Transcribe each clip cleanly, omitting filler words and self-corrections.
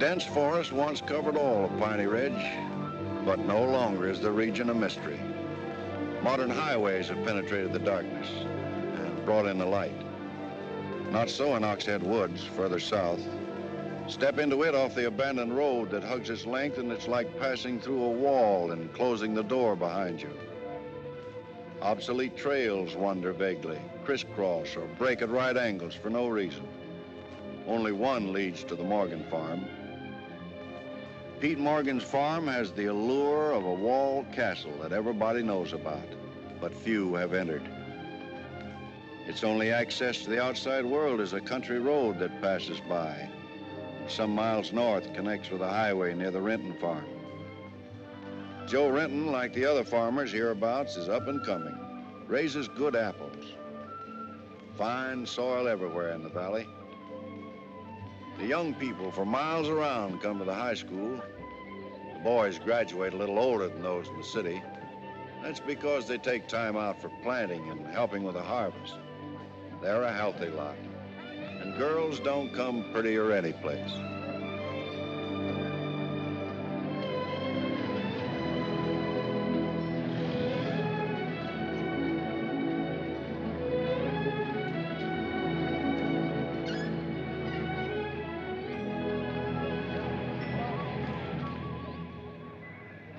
dense forest once covered all of Piney Ridge, but no longer is the region a mystery. Modern highways have penetrated the darkness and brought in the light. Not so in Oxhead Woods, further south. Step into it off the abandoned road that hugs its length, and it's like passing through a wall and closing the door behind you. Obsolete trails wander vaguely, crisscross or break at right angles for no reason. Only one leads to the Morgan farm. Pete Morgan's farm has the allure of a walled castle that everybody knows about, but few have entered. Its only access to the outside world is a country road that passes by. Some miles north connects with a highway near the Renton farm. Joe Renton, like the other farmers hereabouts, is up and coming, raises good apples. Fine soil everywhere in the valley. The young people for miles around come to the high school. The boys graduate a little older than those in the city. That's because they take time out for planting and helping with the harvest. They're a healthy lot. And girls don't come prettier any place.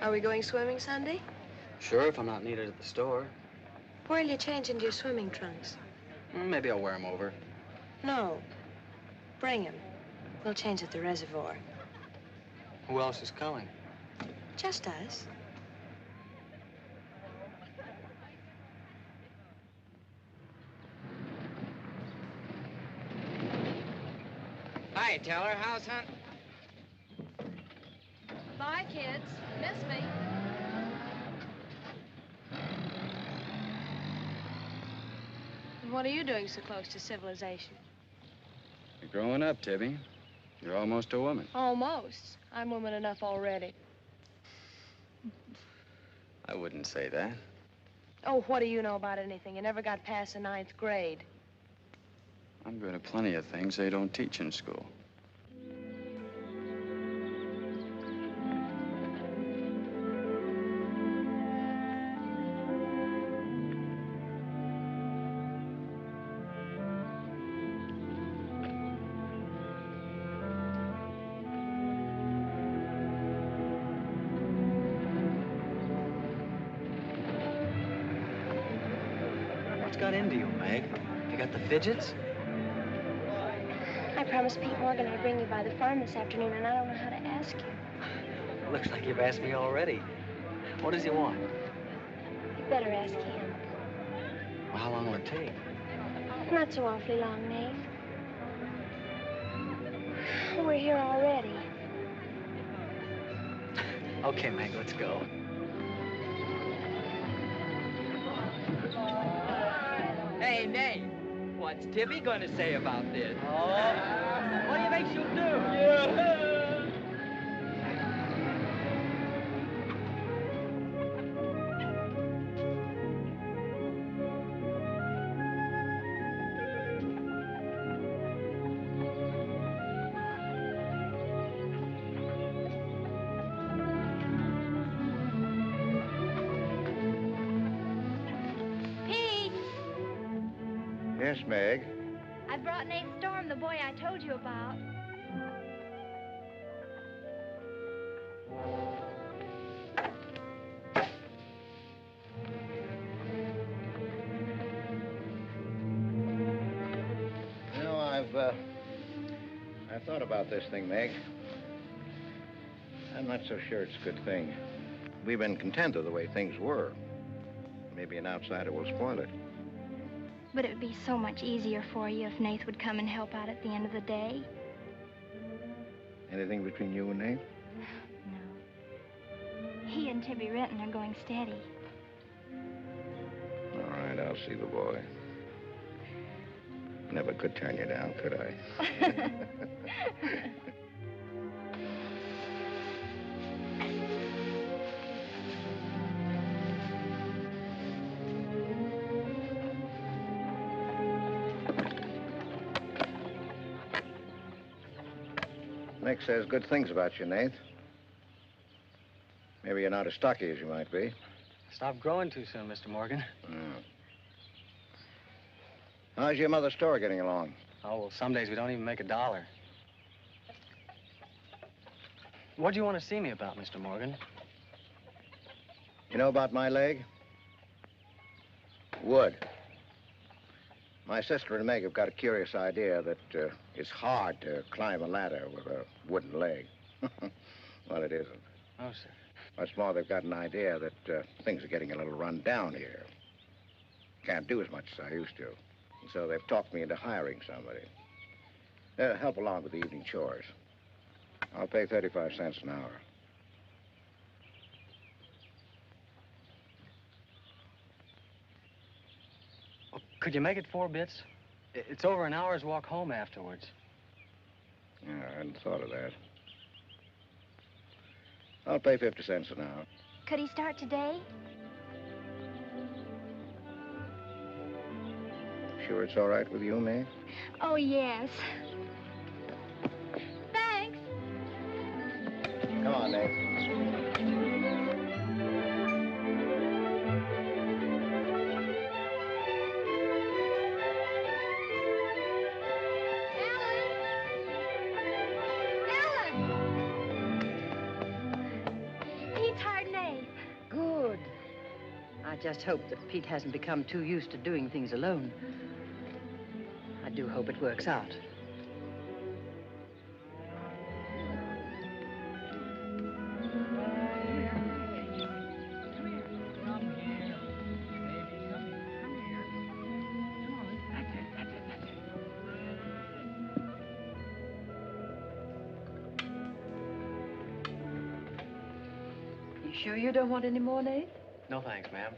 Are we going swimming Sunday? Sure, if I'm not needed at the store. Where'll you change into your swimming trunks? Maybe I'll wear them over. No. Bring him. We'll change at the reservoir. Who else is coming? Just us. Hi, Teller. How's hunt? Bye, kids. Miss me. And what are you doing so close to civilization? You're growing up, Tibby. You're almost a woman. Almost. I'm woman enough already. I wouldn't say that. Oh, what do you know about anything? You never got past the 9th grade. I'm good at plenty of things they don't teach in school. What's got into you, Meg? You got the fidgets? I promised Pete Morgan I'd bring you by the farm this afternoon, and I don't know how to ask you. Looks like you've asked me already. What does he want? You better ask him. Well, how long will it take? Not so awfully long, Nate. We're here already. Okay, Meg, let's go. Hey, Nate. What's Tibby gonna say about this? Oh, what do you think she'll do? Pete! Yes, Meg. I brought Nate Storm, the boy I told you about. You know, I've thought about this thing, Meg. I'm not so sure it's a good thing. We've been content of the way things were. Maybe an outsider will spoil it. But it would be so much easier for you if Nate would come and help out at the end of the day. Anything between you and Nate? No. He and Tibby Renton are going steady. All right, I'll see the boy. Never could turn you down, could I? Nick says good things about you, Nath. Maybe you're not as stocky as you might be. Stop growing too soon, Mr. Morgan. How's your mother's store getting along? Oh, well, some days we don't even make $1. What do you want to see me about, Mr. Morgan? You know about my leg? Wood. My sister and Meg have got a curious idea that it's hard to climb a ladder with a wooden leg. Well, it isn't. Oh, sir. What's more, they've got an idea that things are getting a little run down here. Can't do as much as I used to. And so they've talked me into hiring somebody. Help along with the evening chores. I'll pay 35 cents an hour. Well, could you make it 4 bits? It's over an hour's walk home afterwards. Yeah, I hadn't thought of that. I'll pay 50 cents an hour. Could he start today? Sure it's all right with you, Mae? Oh, yes. Thanks. Come on, Nate. Good. I just hope that Pete hasn't become too used to doing things alone. I do hope it works out. Sure you don't want any more, Nate? No thanks, ma'am.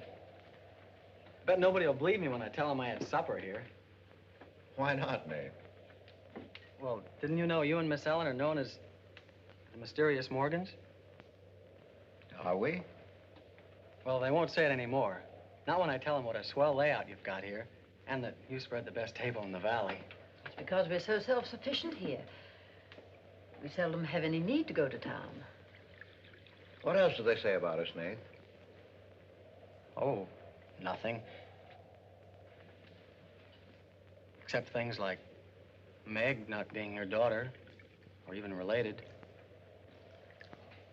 Bet nobody will believe me when I tell them I had supper here. Why not, Nate? Well, didn't you know you and Miss Ellen are known as the mysterious Morgans? Are we? Well, they won't say it anymore. Not when I tell them what a swell layout you've got here, and that you spread the best table in the valley. It's because we're so self-sufficient here. We seldom have any need to go to town. What else do they say about us, Nate? Oh, nothing. Except things like Meg not being your daughter, or even related.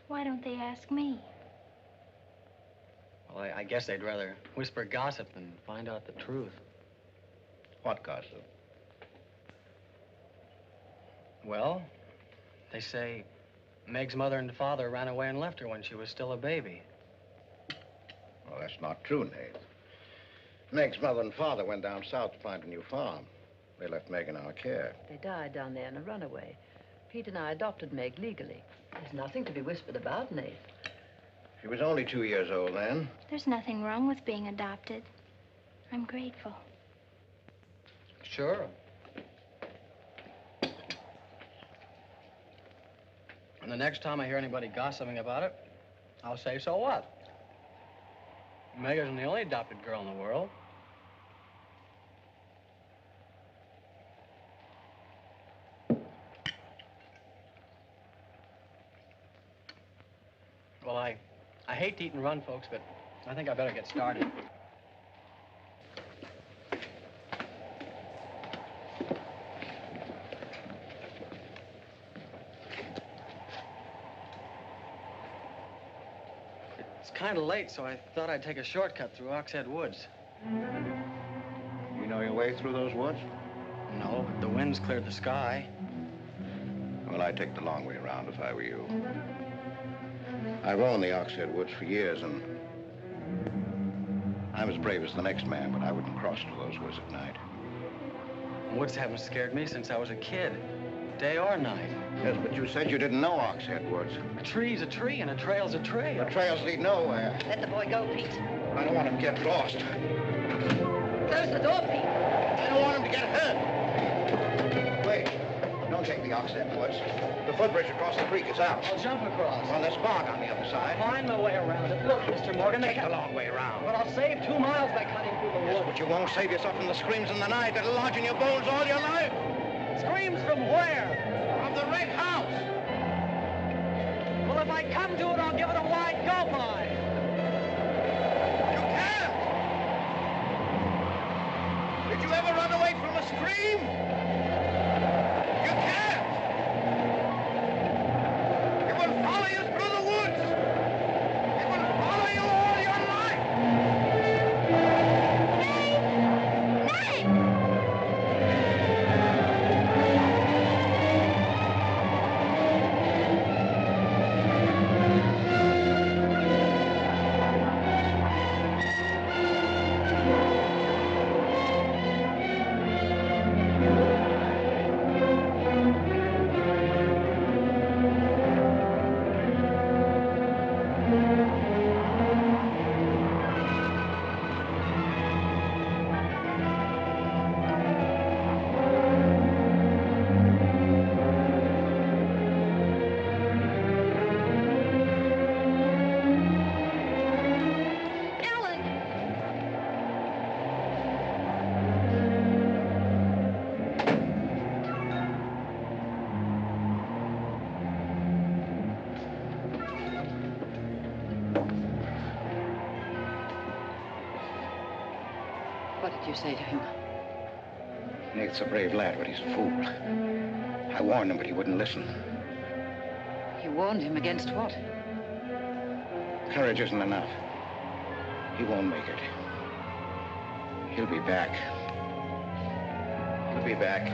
Why don't they ask me? Well, I guess they'd rather whisper gossip than find out the truth. What gossip? Well, they say Meg's mother and father ran away and left her when she was still a baby. Well, that's not true, Nate. Meg's mother and father went down south to find a new farm. They left Meg in our care. They died down there in a runaway. Pete and I adopted Meg legally. There's nothing to be whispered about, Nate. She was only 2 years old then. There's nothing wrong with being adopted. I'm grateful. Sure. And the next time I hear anybody gossiping about it, I'll say, so what? Meg isn't the only adopted girl in the world. Well, I hate to eat and run, folks, but I think I better get started. It's kind of late, so I thought I'd take a shortcut through Oxhead Woods. You know your way through those woods? No, but the wind's cleared the sky. Well, I'd take the long way around if I were you. I've owned the Oxhead Woods for years, and I'm as brave as the next man, but I wouldn't cross through those woods at night. Woods haven't scared me since I was a kid, day or night. Yes, but you said you didn't know Oxhead Woods. A tree's a tree, and a trail's a trail. The trails lead nowhere. Let the boy go, Pete. I don't want him to get lost. Close the door, Pete. I don't want him to get hurt. Wait. Don't take the Oxhead Woods. The footbridge across the creek is out. I'll jump across. Well, there's fog on the other side. I'll find my way around it. Look, Mr. Morgan, Take the long way around. But I'll save 2 miles by cutting through the Yes, woods. but you won't save yourself from the screams in the night that'll lodge in your bones all your life. Screams from where? From the red house. I come to it, I'll give it a wide go by. You can't! Did you ever run away from a stream? You can't! It will follow you through the woods! It will follow you all your life! What did you say to him? Nate's a brave lad, but he's a fool. I warned him, but he wouldn't listen. You warned him against what? Courage isn't enough. He won't make it. He'll be back. He'll be back.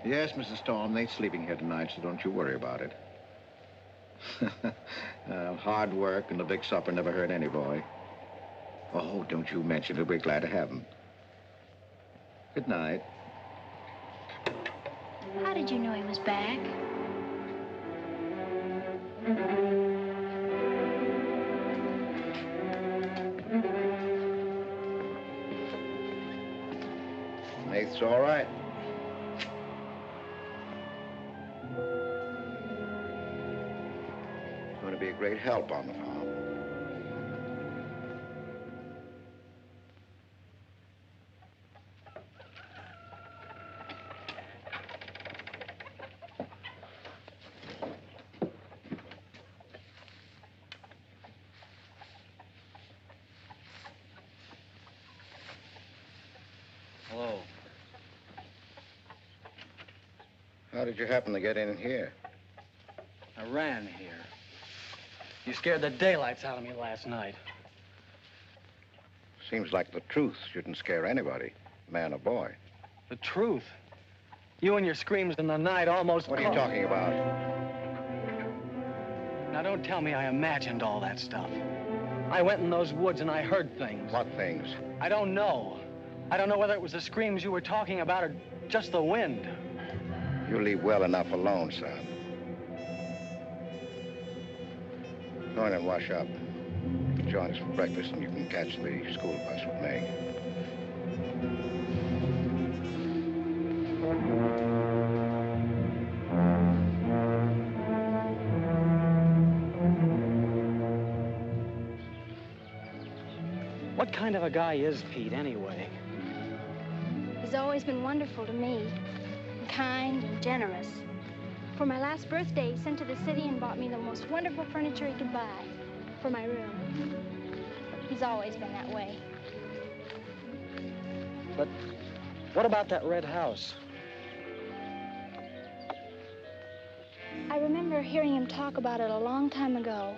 Yes, Mrs. Storm, Nate's sleeping here tonight, so don't you worry about it. Hard work and a big supper never hurt any boy. Oh, don't you mention it. We're glad to have him. Good night. How did you know he was back? Nate's all right. going to be a great help on the farm. Hello. How did you happen to get in here? I ran here. You scared the daylights out of me last night. Seems like the truth shouldn't scare anybody, man or boy. The truth? You and your screams in the night almost... What are you talking about? Now, don't tell me I imagined all that stuff. I went in those woods and I heard things. What things? I don't know. I don't know whether it was the screams you were talking about or just the wind. You leave well enough alone, son. Go in and wash up. Join us for breakfast and you can catch the school bus with me. What kind of a guy is Pete, anyway? He's always been wonderful to me. Kind and generous. For my last birthday, he sent to the city and bought me the most wonderful furniture he could buy for my room. He's always been that way. But what about that red house? I remember hearing him talk about it a long time ago.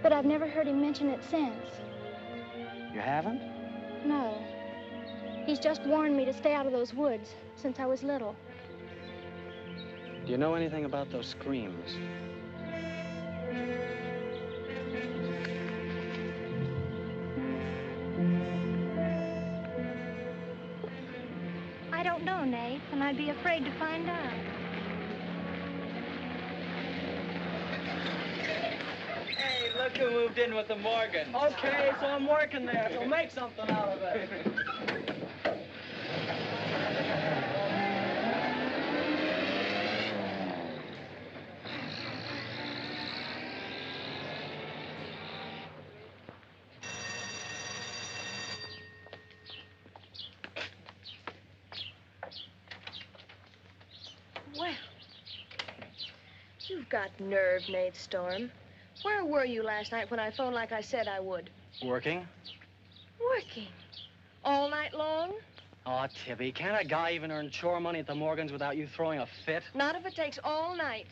But I've never heard him mention it since. You haven't? No. He's just warned me to stay out of those woods since I was little. Do you know anything about those screams? I don't know, Nate, and I'd be afraid to find out. Hey, look who moved in with the Morgans. Okay, so I'm working there, so make something out of it. Well, you've got nerve, Nate Storm. Where were you last night when I phoned like I said I would? Working? Working. All night long? Oh, Tibby, can't a guy even earn chore money at the Morgans without you throwing a fit? Not if it takes all night.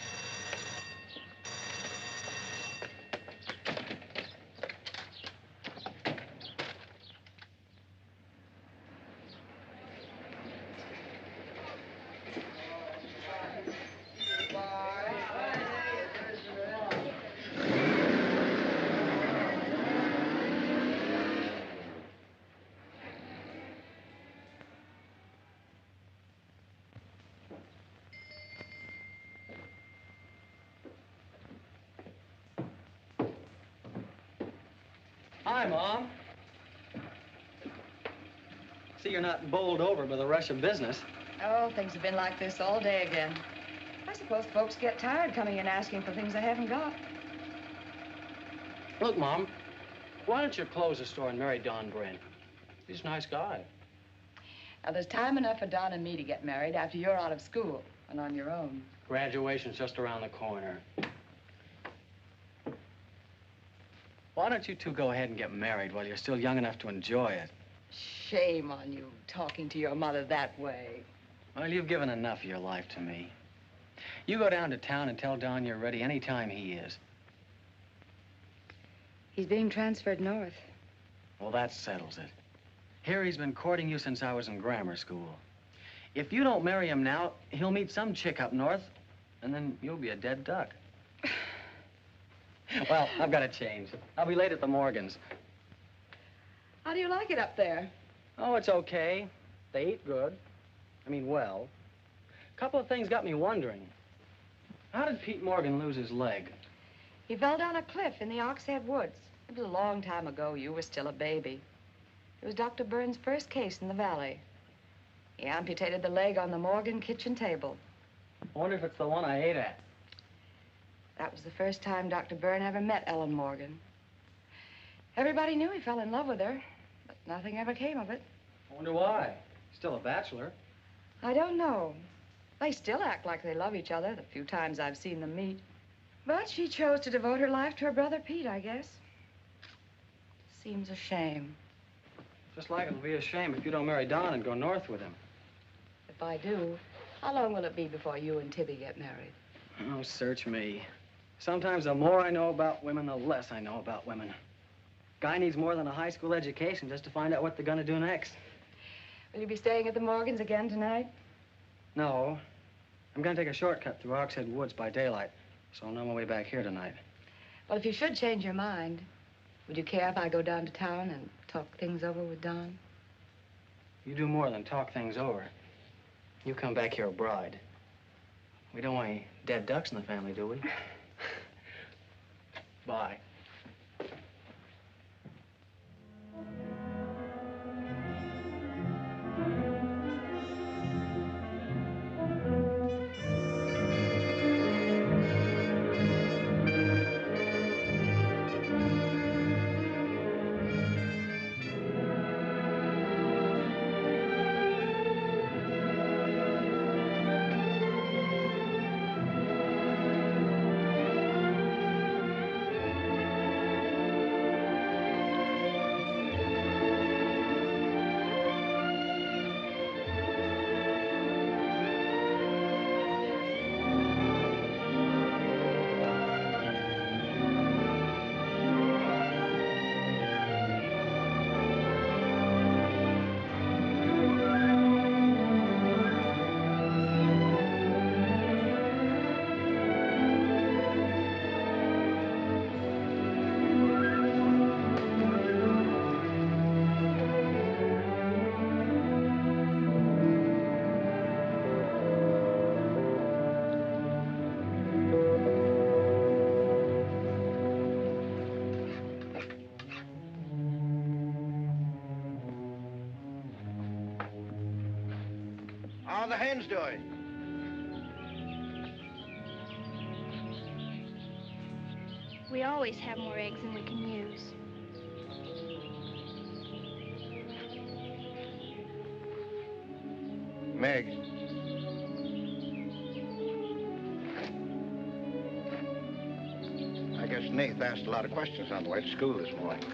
Hi, Mom. See, you're not bowled over by the rush of business. Oh, things have been like this all day again. I suppose folks get tired coming in asking for things they haven't got. Look, Mom, why don't you close the store and marry Don Brent? He's a nice guy. Now, there's time enough for Don and me to get married after you're out of school and on your own. Graduation's just around the corner. Why don't you two go ahead and get married while you're still young enough to enjoy it? Shame on you, talking to your mother that way. Well, you've given enough of your life to me. You go down to town and tell Don you're ready any time he is. He's being transferred north. Well, that settles it. Here he's been courting you since I was in grammar school. If you don't marry him now, he'll meet some chick up north, and then you'll be a dead duck. Well, I've got to change. I'll be late at the Morgans. How do you like it up there? Oh, it's okay. They eat good. I mean, well. A couple of things got me wondering. How did Pete Morgan lose his leg? He fell down a cliff in the Oxhead Woods. It was a long time ago. You were still a baby. It was Dr. Burns' first case in the valley. He amputated the leg on the Morgan kitchen table. I wonder if it's the one I ate at. That was the first time Dr. Byrne ever met Ellen Morgan. Everybody knew he fell in love with her, but nothing ever came of it. I wonder why. Still a bachelor. I don't know. They still act like they love each other the few times I've seen them meet. But she chose to devote her life to her brother Pete, I guess. Seems a shame. Just like it'll be a shame if you don't marry Don and go north with him. If I do, how long will it be before you and Tibby get married? Oh, search me. Sometimes the more I know about women, the less I know about women. Guy needs more than a high school education just to find out what they're gonna do next. Will you be staying at the Morgans again tonight? No. I'm gonna take a shortcut through Oxhead Woods by daylight, so I'll know my way back here tonight. Well, if you should change your mind, would you care if I go down to town and talk things over with Don? You do more than talk things over. You come back here a bride. We don't want any dead ducks in the family, do we? Bye. How are the hens doing? We always have more eggs than we can use. Meg. I guess Nath asked a lot of questions on the way to school this morning.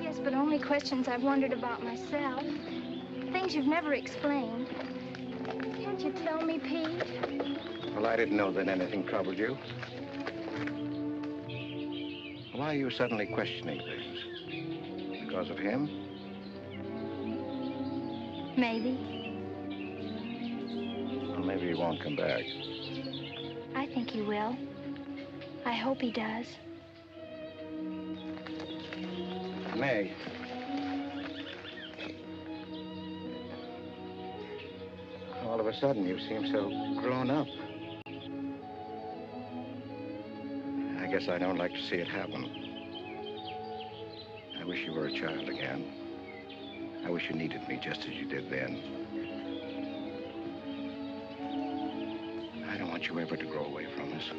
Yes, but only questions I've wondered about myself. Things you've never explained. Can't you tell me, Pete? Well, I didn't know that anything troubled you. Why are you suddenly questioning things? Because of him? Maybe. Well, maybe he won't come back. I think he will. I hope he does. Meg. All of a sudden, you seem so grown up. I guess I don't like to see it happen. I wish you were a child again. I wish you needed me just as you did then. I don't want you ever to grow away from us.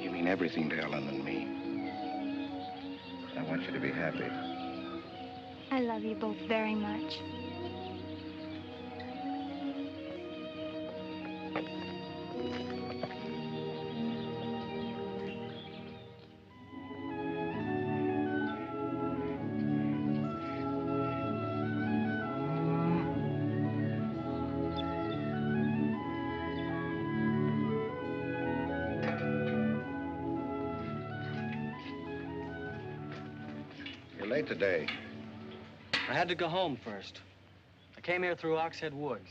You mean everything to Ellen and me. I want you to be happy. I love you both very much. You're late today. I had to go home first. I came here through Oxhead Woods.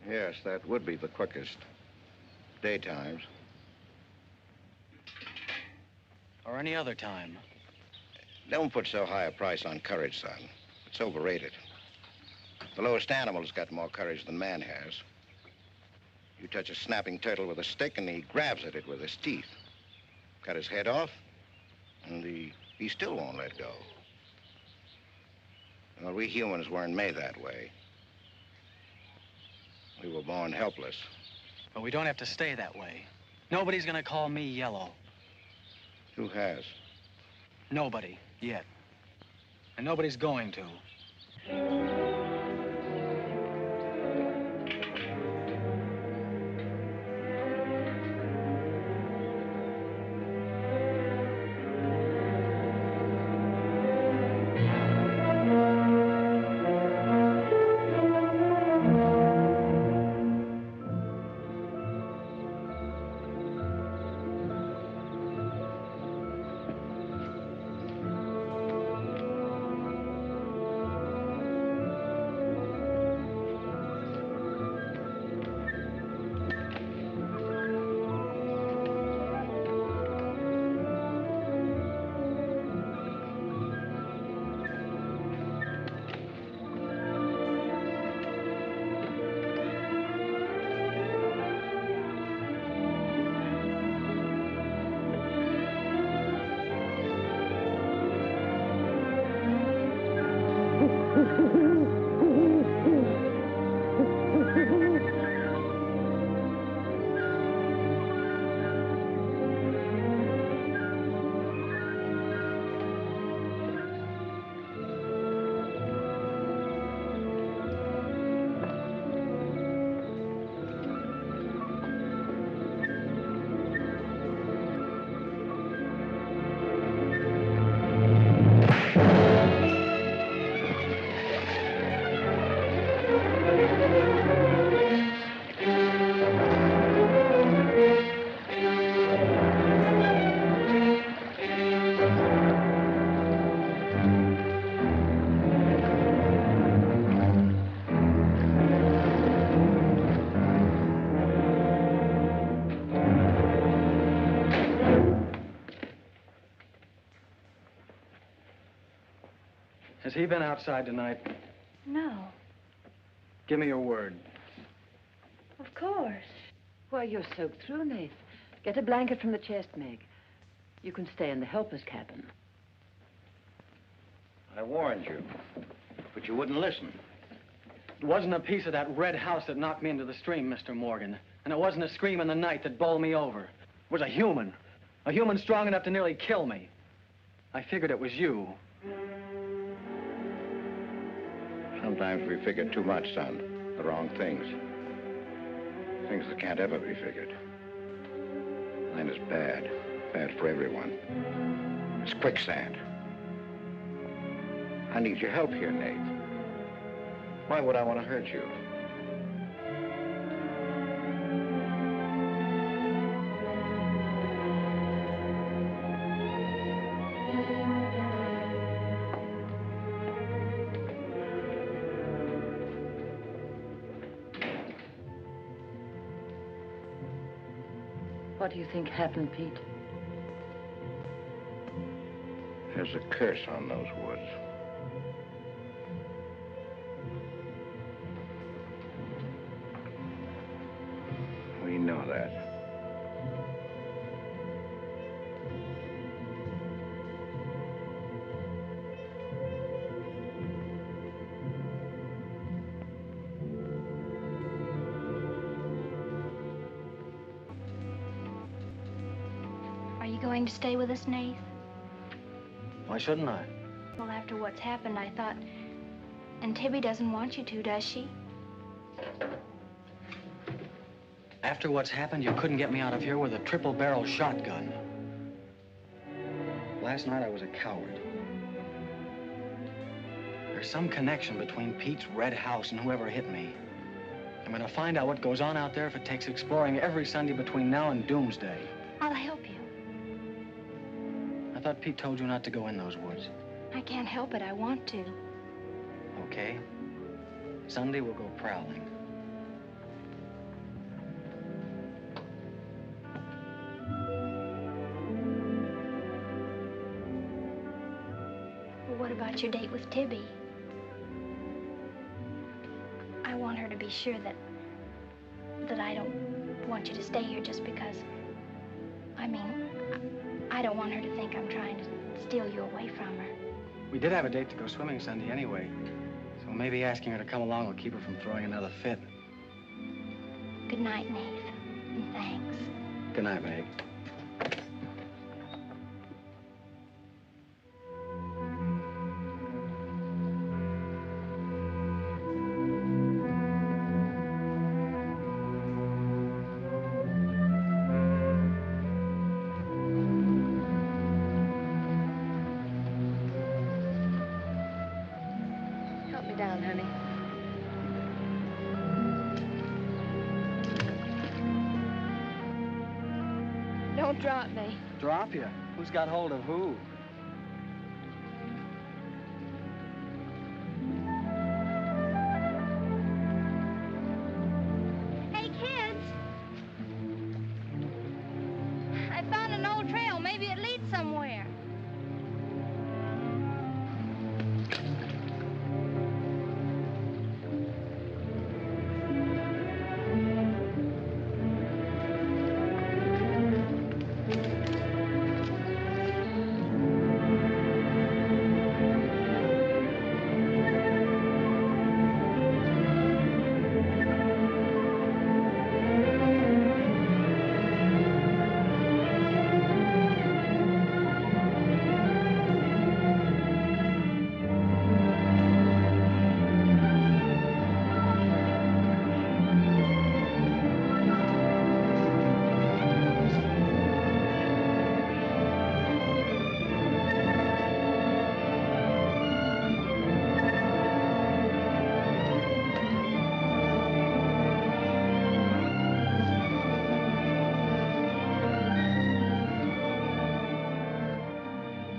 Yes, that would be the quickest. Daytimes. Or any other time. Don't put so high a price on courage, son. It's overrated. The lowest animal's got more courage than man has. You touch a snapping turtle with a stick and he grabs at it with his teeth. Cut his head off, and he still won't let go. Well, we humans weren't made that way. We were born helpless. But we don't have to stay that way. Nobody's gonna call me yellow. Who has? Nobody, yet. And nobody's going to. Has he been outside tonight? No. Give me your word. Of course. Why, you're soaked through, Nath. Get a blanket from the chest, Meg. You can stay in the helper's cabin. I warned you, but you wouldn't listen. It wasn't a piece of that red house that knocked me into the stream, Mr. Morgan. And it wasn't a scream in the night that bowled me over. It was a human strong enough to nearly kill me. I figured it was you. Sometimes we figure too much, son. The wrong things. Things that can't ever be figured. Mine is bad. Bad for everyone. It's quicksand. I need your help here, Nate. Why would I want to hurt you? What do you think happened, Pete? There's a curse on those woods. We know that. Are you going to stay with us, Nath? Why shouldn't I? Well, after what's happened, I thought... And Tibby doesn't want you to, does she? After what's happened, you couldn't get me out of here with a triple-barrel shotgun. Last night, I was a coward. There's some connection between Pete's red house and whoever hit me. I'm gonna find out what goes on out there if it takes exploring every Sunday between now and doomsday. I'll help you. I thought Pete told you not to go in those woods. I can't help it. I want to. Okay. Sunday, we'll go prowling. Well, what about your date with Tibby? I want her to be sure that I don't want you to stay here just because... I mean, I don't want her to think I'm trying to steal you away from her. We did have a date to go swimming Sunday anyway, so maybe asking her to come along will keep her from throwing another fit. Good night, Nath, and thanks. Good night, Meg. Help me down, honey. Don't drop me. Drop you? Who's got hold of who? Hey, kids! I found an old trail. Maybe it leads somewhere.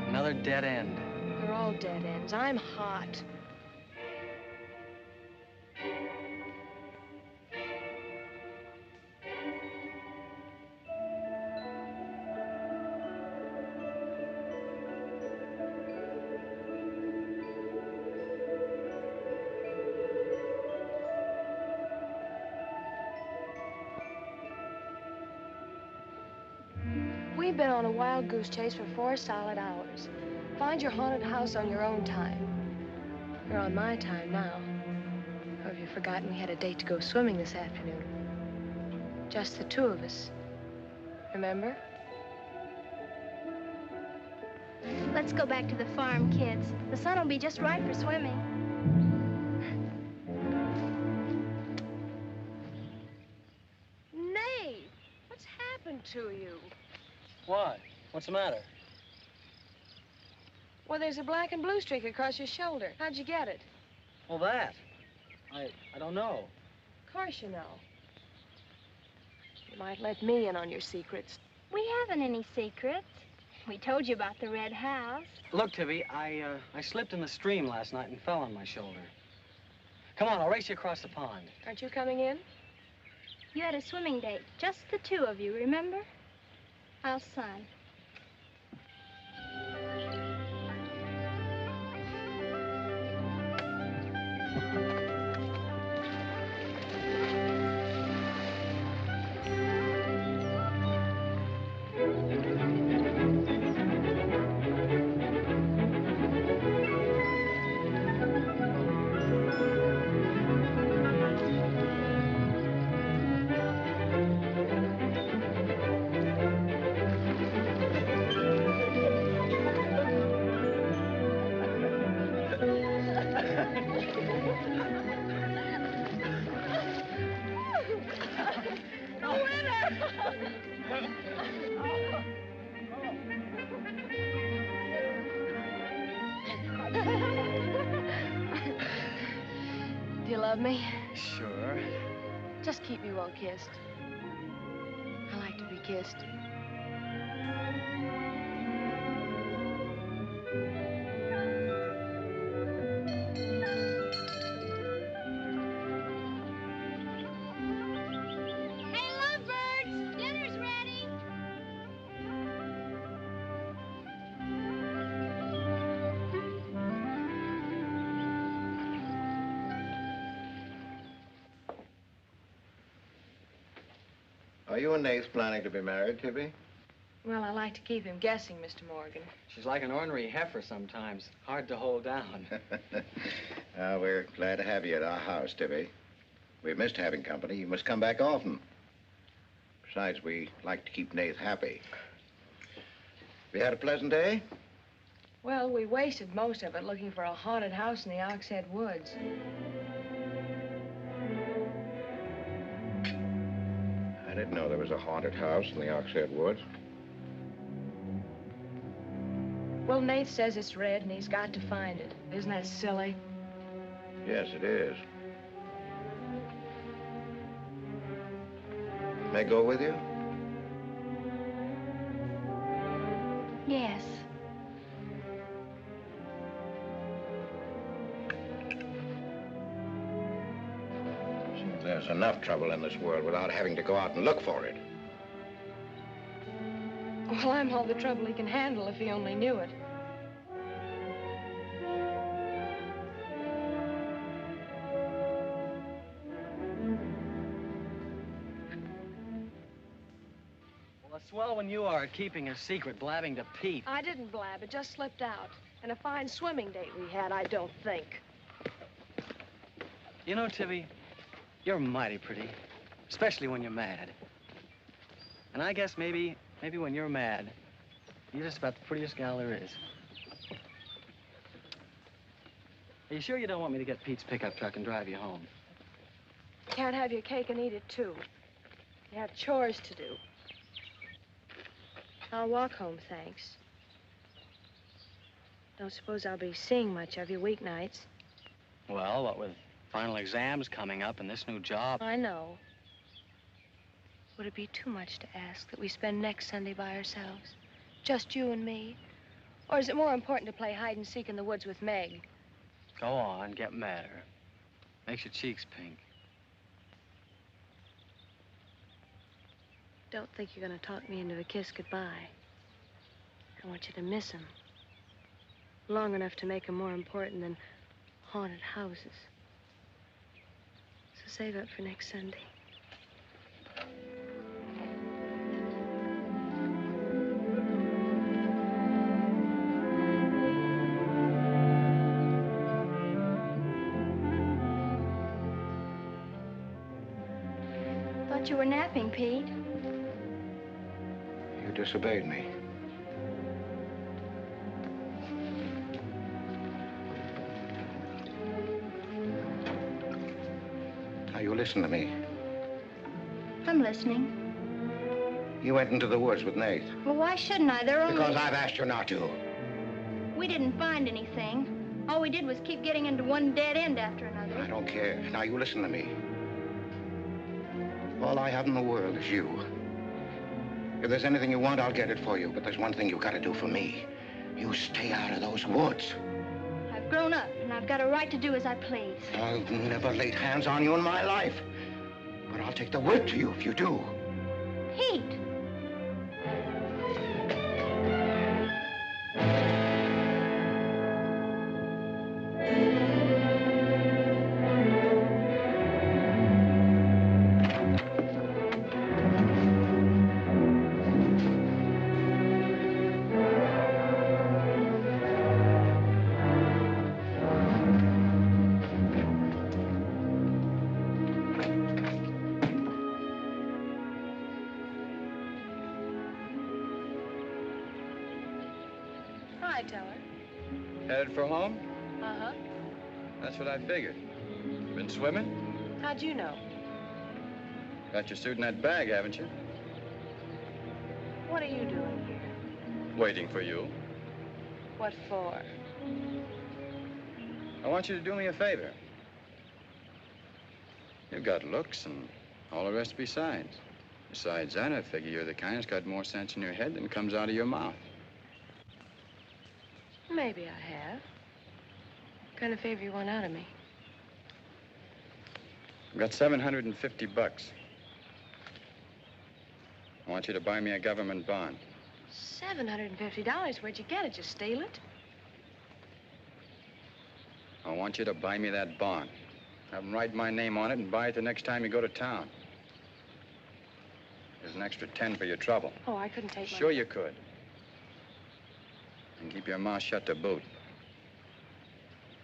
Another dead end. They're all dead ends. I'm hot. We've been on a wild goose chase for 4 solid hours. Find your haunted house on your own time. You're on my time now. Or have you forgotten we had a date to go swimming this afternoon? Just the 2 of us. Remember? Let's go back to the farm, kids. The sun will be just right for swimming. Nate, what's happened to you? What? What's the matter? Well, there's a black and blue streak across your shoulder. How'd you get it? Well, that. I don't know. Of course you know. You might let me in on your secrets. We haven't any secrets. We told you about the red house. Look, Tibby, I slipped in the stream last night and fell on my shoulder. Come on, I'll race you across the pond. Aren't you coming in? You had a swimming date, just the 2 of you, remember? How's Son? Do you love me? Sure. Just keep me well kissed. I like to be kissed. Hey, lovebirds! Dinner's ready! Are you and Nath planning to be married, Tibby? Well, I like to keep him guessing, Mr. Morgan. She's like an ornery heifer sometimes. Hard to hold down. We're glad to have you at our house, Tibby. We've missed having company. You must come back often. Besides, we like to keep Nath happy. We had a pleasant day? Well, we wasted most of it looking for a haunted house in the Oxhead Woods. I didn't know there was a haunted house in the Oxhead Woods. Well, Nath says it's red and he's got to find it. Isn't that silly? Yes, it is. May I go with you? Yes. There's enough trouble in this world without having to go out and look for it. Well, I'm all the trouble he can handle if he only knew it. Well, it's swell when you are keeping a secret, blabbing to Pete. I didn't blab. It just slipped out. And a fine swimming date we had, I don't think. You know, Tibby, you're mighty pretty, especially when you're mad. And I guess maybe when you're mad, you're just about the prettiest gal there is. Are you sure you don't want me to get Pete's pickup truck and drive you home? Can't have your cake and eat it, too. You have chores to do. I'll walk home, thanks. Don't suppose I'll be seeing much of you weeknights. Well, what with final exams coming up and this new job. I know. Would it be too much to ask that we spend next Sunday by ourselves? Just you and me? Or is it more important to play hide and seek in the woods with Meg? Go on, get madder. Makes your cheeks pink. Don't think you're gonna talk me into a kiss goodbye. I want you to miss him. Long enough to make him more important than haunted houses. So save up for next Sunday. Thought you were napping, Pete. You disobeyed me. Now, you listen to me. I'm listening. You went into the woods with Nath. Well, why shouldn't I? They're only... Because I've asked you not to. We didn't find anything. All we did was keep getting into one dead end after another. I don't care. Now, you listen to me. All I have in the world is you. If there's anything you want, I'll get it for you. But there's one thing you've got to do for me. You stay out of those woods. I've grown up, and I've got a right to do as I please. I've never laid hands on you in my life. But I'll take the word to you if you do. Pete! Hi, Teller. Headed for home? Uh-huh. That's what I figured. Been swimming? How'd you know? Got your suit in that bag, haven't you? What are you doing here? Waiting for you. What for? I want you to do me a favor. You've got looks and all the rest besides. Besides that, I figure you're the kind that's got more sense in your head than comes out of your mouth. Maybe I have. What kind of favor you want out of me? I've got $750. I want you to buy me a government bond. $750? Where'd you get it? Just steal it? I want you to buy me that bond. Have them write my name on it and buy it the next time you go to town. There's an extra 10 for your trouble. Oh, I couldn't take Sure you could. And keep your mouth shut to boot.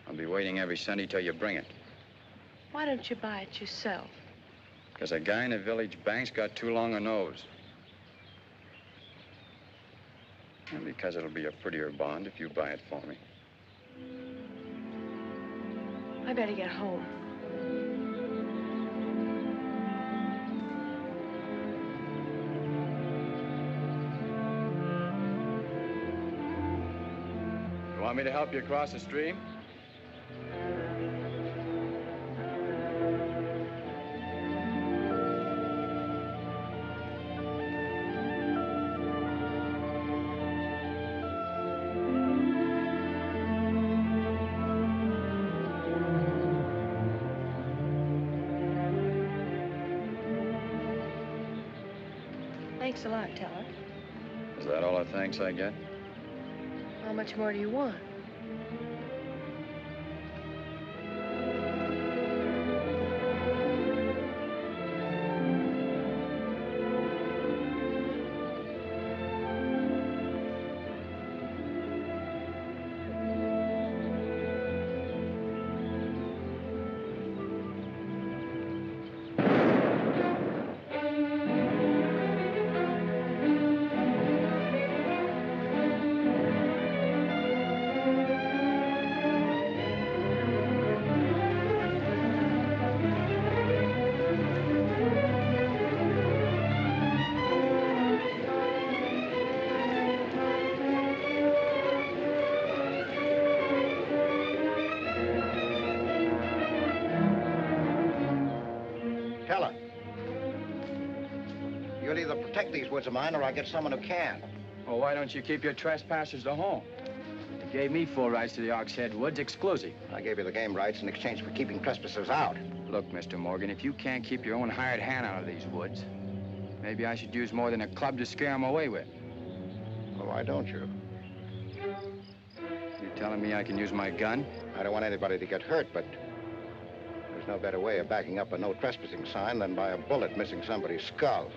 I'll be waiting every Sunday till you bring it. Why don't you buy it yourself? Because a guy in a village bank's got too long a nose. And because it'll be a prettier bond if you buy it for me. I better get home. You want me to help you across the stream? Thanks a lot, Teller. Is that all the thanks I get? How much more do you want? Teller. You'll either protect these woods of mine or I'll get someone who can. Well, why don't you keep your trespassers to home? You gave me full rights to the Ox Head Woods, exclusive. I gave you the game rights in exchange for keeping trespassers out. Look, Mr. Morgan, if you can't keep your own hired hand out of these woods, maybe I should use more than a club to scare them away with. Well, why don't you? You telling me I can use my gun? I don't want anybody to get hurt, but there's no better way of backing up a no trespassing sign than by a bullet missing somebody's skull.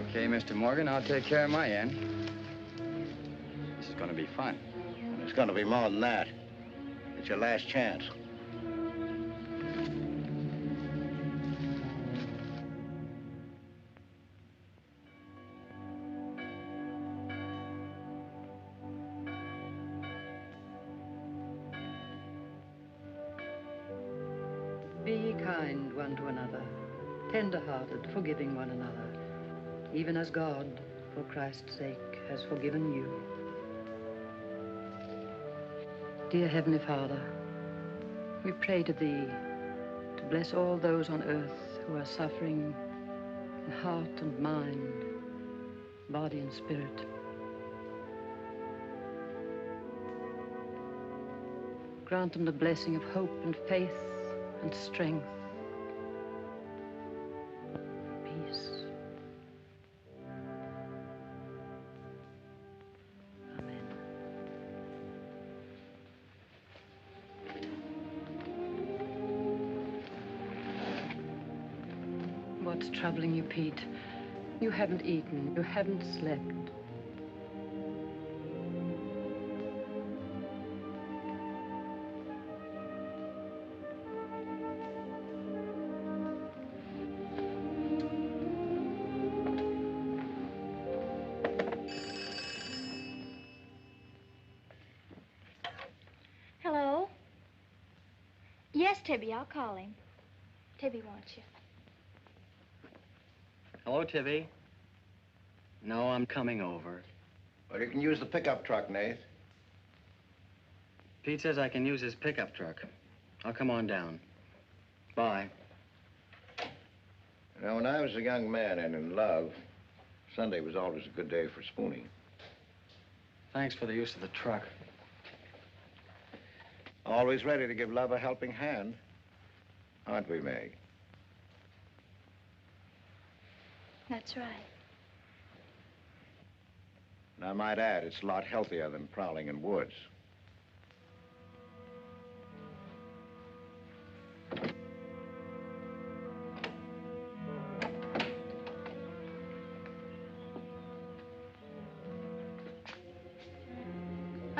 Okay, Mr. Morgan, I'll take care of my end. This is going to be fun. And it's going to be more than that. It's your last chance. Be ye kind one to another, tender-hearted, forgiving one another, even as God, for Christ's sake, has forgiven you. Dear Heavenly Father, we pray to Thee to bless all those on earth who are suffering in heart and mind, body and spirit. Grant them the blessing of hope and faith and strength, peace. Amen. What's troubling you, Pete? You haven't eaten, you haven't slept. Hello? Yes, Tibby, I'll call him. Tibby wants you. Hello, Tivy. No, I'm coming over. Well, you can use the pickup truck, Nath. Pete says I can use his pickup truck. I'll come on down. Bye. You know, when I was a young man and in love, Sunday was always a good day for spooning. Thanks for the use of the truck. Always ready to give love a helping hand. Aren't we, Meg? That's right. And I might add, it's a lot healthier than prowling in woods.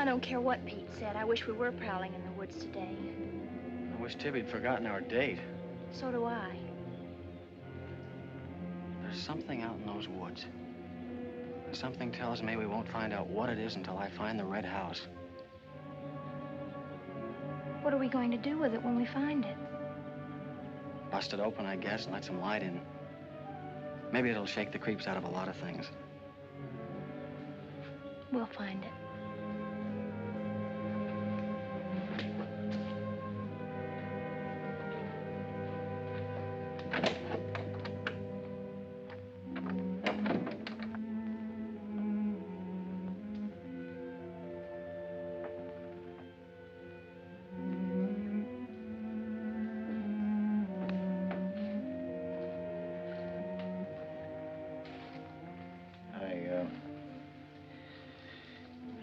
don't care what Pete said. I wish we were prowling in the woods today. I wish Tibby'd forgotten our date. So do I. There's something out in those woods. Something tells me we won't find out what it is until I find the red house. What are we going to do with it when we find it? Bust it open, I guess, and let some light in. Maybe it'll shake the creeps out of a lot of things. We'll find it.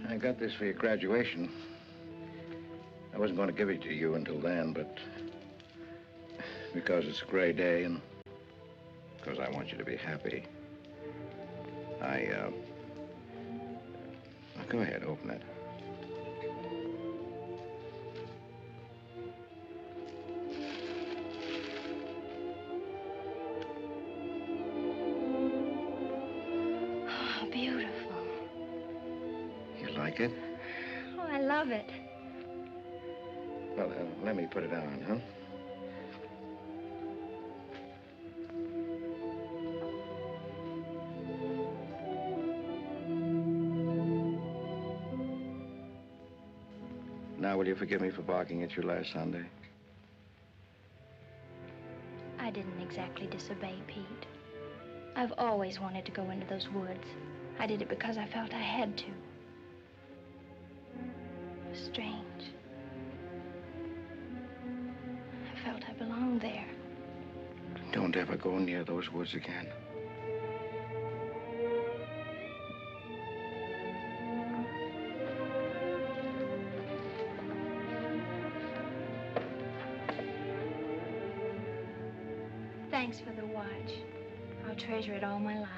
I got this for your graduation. I wasn't going to give it to you until then, but because it's a gray day and because I want you to be happy, go ahead, open it. Oh, beautiful. You like it? Oh, I love it. Well, let me put it on, huh? Now, will you forgive me for barking at you last Sunday? I didn't exactly disobey Pete. I've always wanted to go into those woods. I did it because I felt I had to. It was strange. I felt I belonged there. Don't ever go near those woods again. Thanks for the watch. I'll treasure it all my life.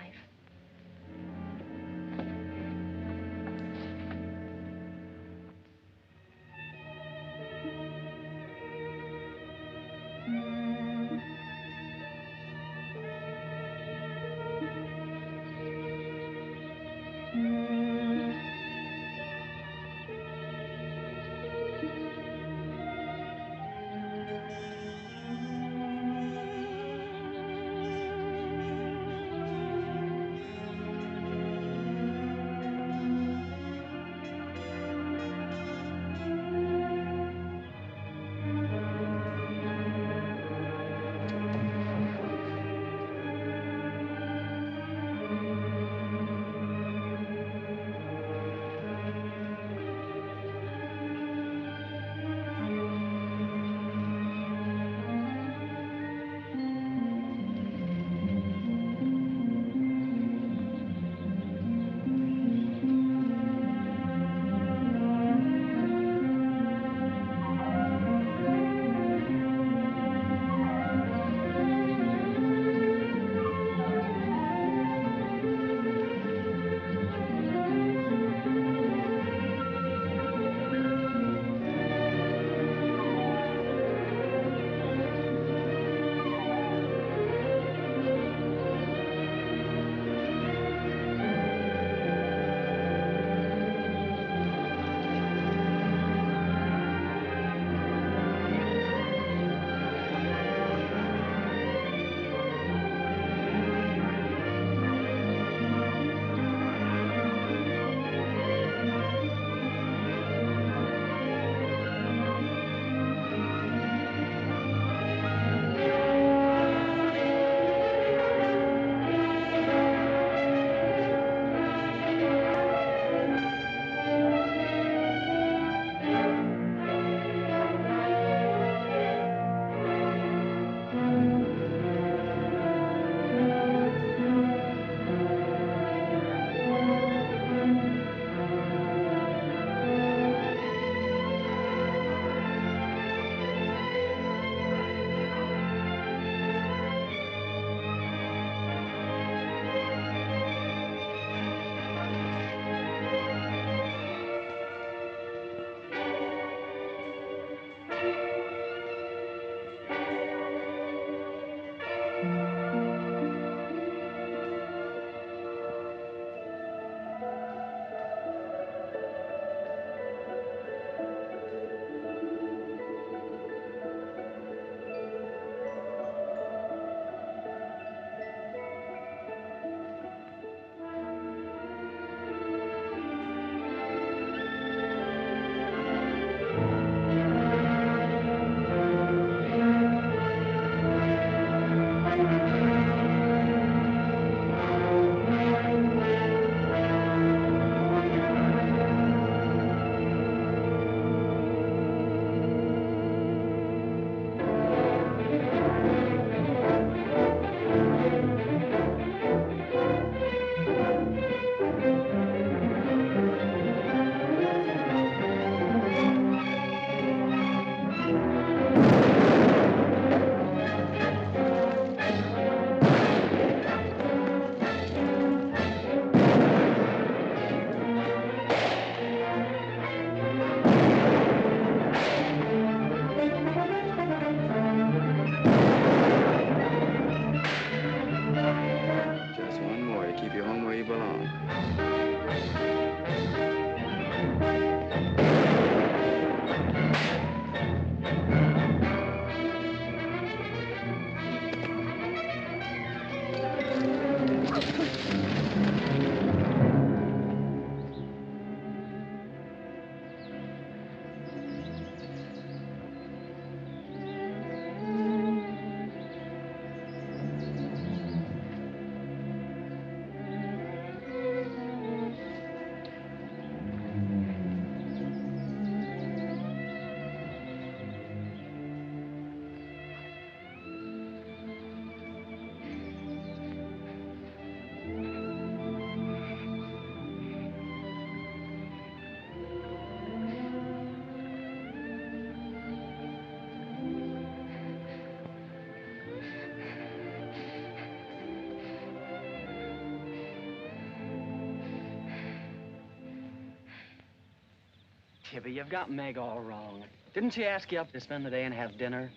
Tibby, you've got Meg all wrong. Didn't she ask you up to spend the day and have dinner?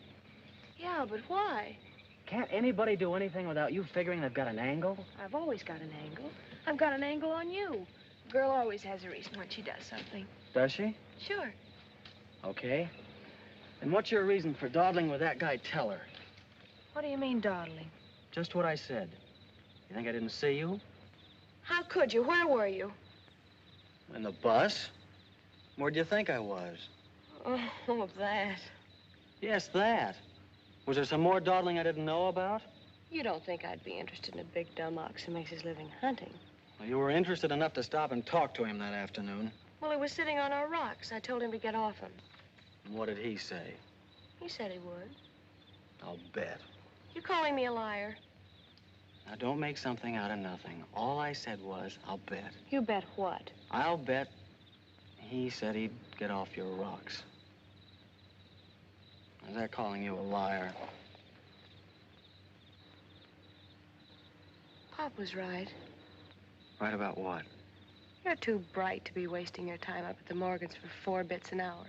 Yeah, but why? Can't anybody do anything without you figuring they've got an angle? I've always got an angle. I've got an angle on you. A girl always has a reason when she does something. Does she? Sure. Okay. And what's your reason for dawdling with that guy Teller? What do you mean, dawdling? Just what I said. You think I didn't see you? How could you? Where were you? In the bus? Where'd you think I was? Oh, that. Yes, that. Was there some more dawdling I didn't know about? You don't think I'd be interested in a big dumb ox who makes his living hunting? Well, you were interested enough to stop and talk to him that afternoon. Well, he was sitting on our rocks. I told him to get off him. And what did he say? He said he would. I'll bet. You calling me a liar? Now, don't make something out of nothing. All I said was, I'll bet. You bet what? I'll bet he said he'd get off your rocks. Is that calling you a liar? Pop was right. Right about what? You're too bright to be wasting your time up at the Morgans for 4 bits an hour.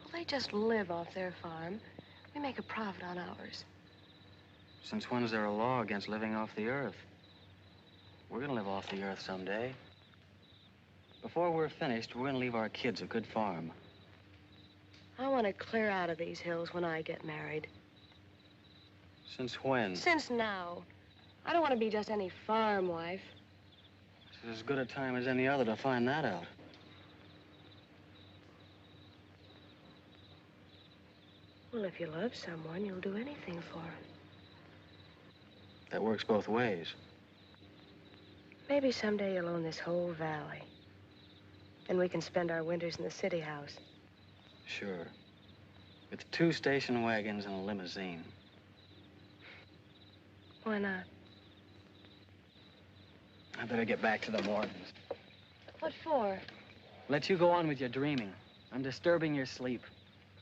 Well, they just live off their farm. We make a profit on ours. Since when is there a law against living off the earth? We're gonna live off the earth someday. Before we're finished, we're gonna leave our kids a good farm. I want to clear out of these hills when I get married. Since when? Since now. I don't want to be just any farm wife. It's as good a time as any other to find that out. Well, if you love someone, you'll do anything for him. That works both ways. Maybe someday you'll own this whole valley. And we can spend our winters in the city house. Sure. With 2 station wagons and a limousine. Why not? I better get back to the Morgans. What for? Let you go on with your dreaming. I'm disturbing your sleep.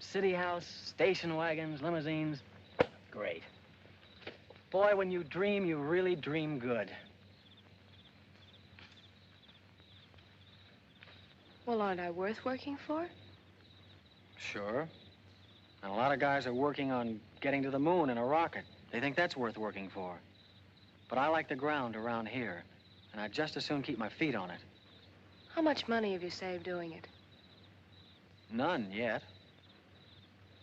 City house, station wagons, limousines. Great. Boy, when you dream, you really dream good. Well, aren't I worth working for? Sure. And a lot of guys are working on getting to the moon in a rocket. They think that's worth working for. But I like the ground around here, and I'd just as soon keep my feet on it. How much money have you saved doing it? None yet.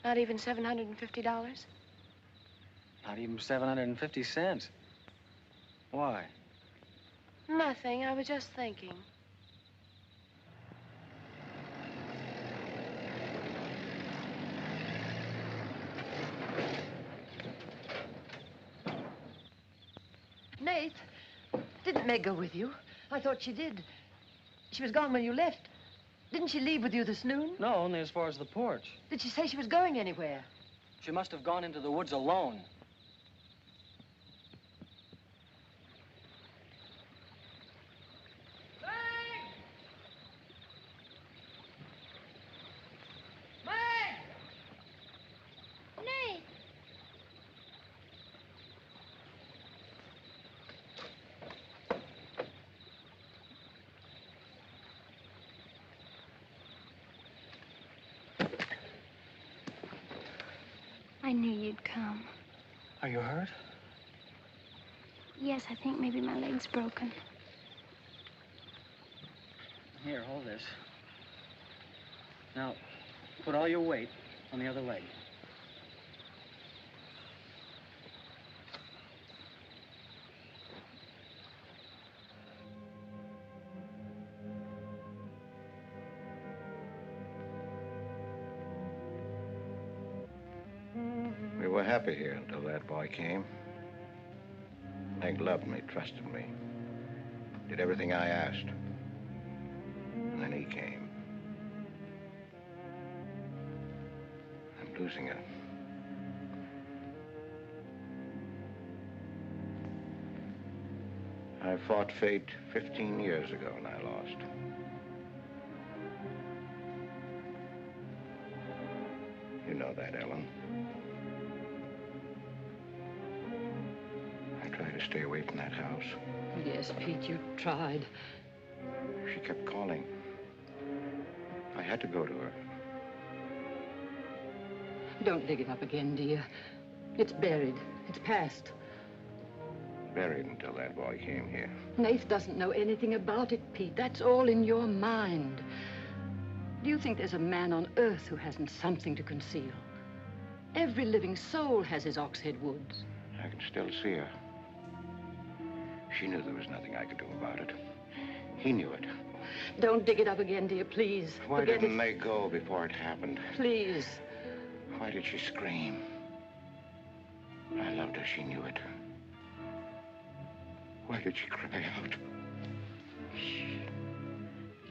Not even $750? Not even 750 cents. Why? Nothing. I was just thinking. Nate, didn't Meg go with you? I thought she did. She was gone when you left. Didn't she leave with you this noon? No, only as far as the porch. Did she say she was going anywhere? She must have gone into the woods alone. Nate! I knew you'd come. Are you hurt? Yes, I think maybe my leg's broken. Here, hold this. Now, put all your weight on the other leg. We were happy here until that boy came. Meg loved me, trusted me, did everything I asked. And then he came. I'm losing her. I fought fate 15 years ago and I lost. You know that, Ellen. I tried to stay away from that house. Yes, Pete, you tried. She kept calling. I had to go to her. Don't dig it up again, dear. It's buried. It's past. Buried until that boy came here. Nath doesn't know anything about it, Pete. That's all in your mind. Do you think there's a man on earth who hasn't something to conceal? Every living soul has his Oxhead Woods. I can still see her. She knew there was nothing I could do about it. He knew it. Don't dig it up again, dear, please. Why Forget didn't it. they go before it happened? Please. Why did she scream? I loved her. She knew it. Why did she cry out?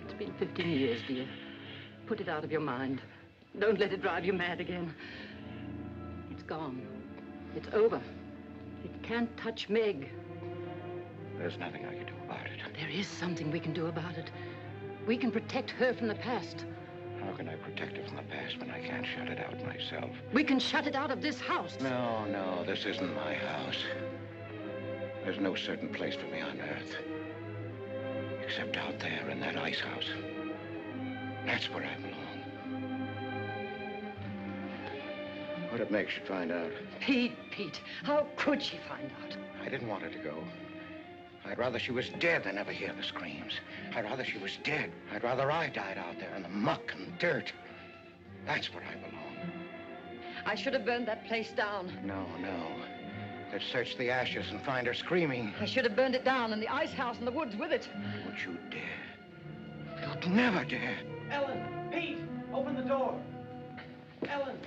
It's been 15 years, dear. Put it out of your mind. Don't let it drive you mad again. It's gone. It's over. It can't touch Meg. There's nothing I can do about it. There is something we can do about it. We can protect her from the past. How can I protect her from the past when I can't shut it out myself? We can shut it out of this house. No, this isn't my house. There's no certain place for me on Earth. Except out there in that ice house. That's where I belong. What if Meg should find out? Pete, how could she find out? I didn't want her to go. I'd rather she was dead than ever hear the screams. I'd rather she was dead. I'd rather I died out there in the muck and dirt. That's where I belong. I should have burned that place down. No. They'd search the ashes and find her screaming. I should have burned it down and the ice house in the woods with it. Don't you dare. You'd never dare. Ellen, Pete, open the door. Ellen.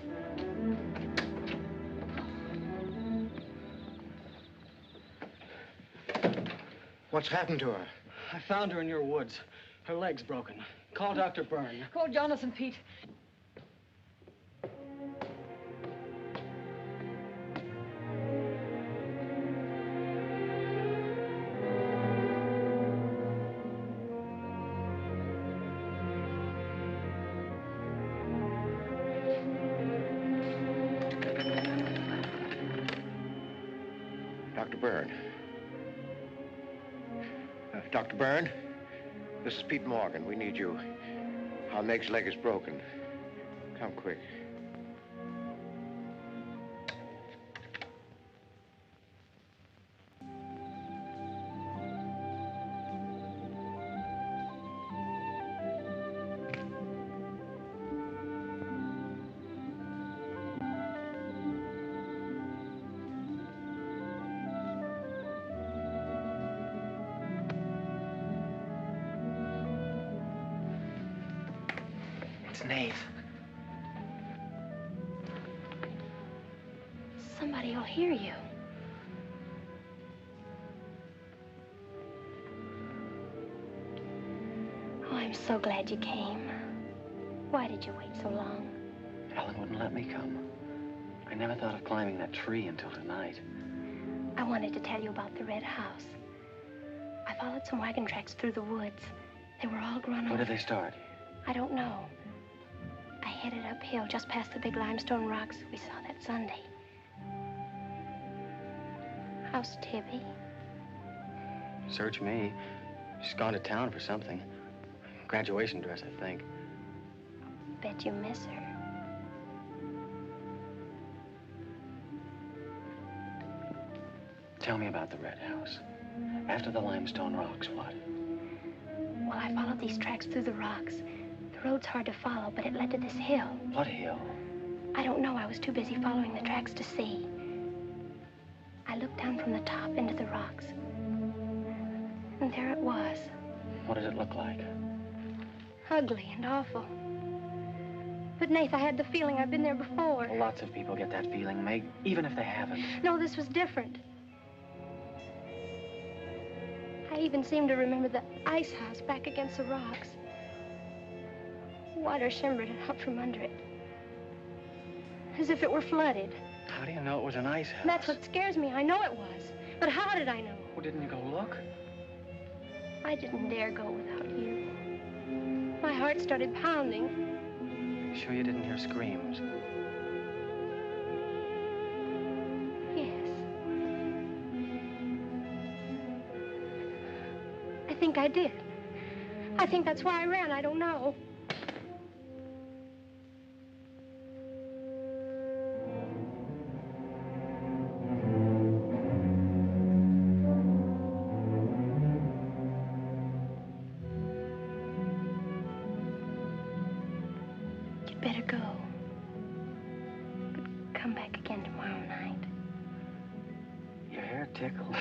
What's happened to her? I found her in your woods. Her leg's broken. Call Dr. Byrne. Call Jonathan, Pete. Dr. Byrne. Dr. Byrne, this is Pete Morgan. We need you. Our Meg's leg is broken. Come quick. It's Nate. Somebody will hear you. Oh, I'm so glad you came. Why did you wait so long? Ellen wouldn't let me come. I never thought of climbing that tree until tonight. I wanted to tell you about the red house. I followed some wagon tracks through the woods. They were all grown Where over. did they start? I don't know. I headed uphill just past the big limestone rocks we saw that Sunday. How's Tibby? Search me. She's gone to town for something. Graduation dress, I think. Bet you miss her. Tell me about the red house. After the limestone rocks, what? Well, I followed these tracks through the rocks. The road's hard to follow, but it led to this hill. What hill? I don't know. I was too busy following the tracks to see. I looked down from the top into the rocks. And there it was. What did it look like? Ugly and awful. But, Nath, I had the feeling I've been there before. Well, lots of people get that feeling, Meg, even if they haven't. No, this was different. I even seem to remember the ice house back against the rocks. Water shimmered out from under it. As if it were flooded. How do you know it was an ice house? That's what scares me. I know it was. But how did I know? Well, didn't you go look? I didn't dare go without you. My heart started pounding. Sure you didn't hear screams? Yes. I think I did. I think that's why I ran. I don't know. tickle.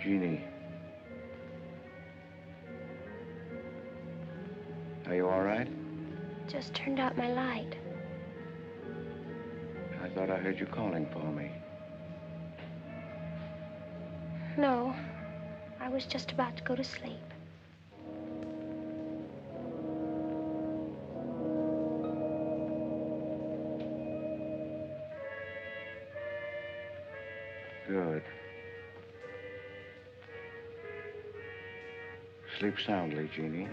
Jeannie. Are you all right? Just turned out my light. I thought I heard you calling for me. No, I was just about to go to sleep. Good. Sleep soundly, Jeannie.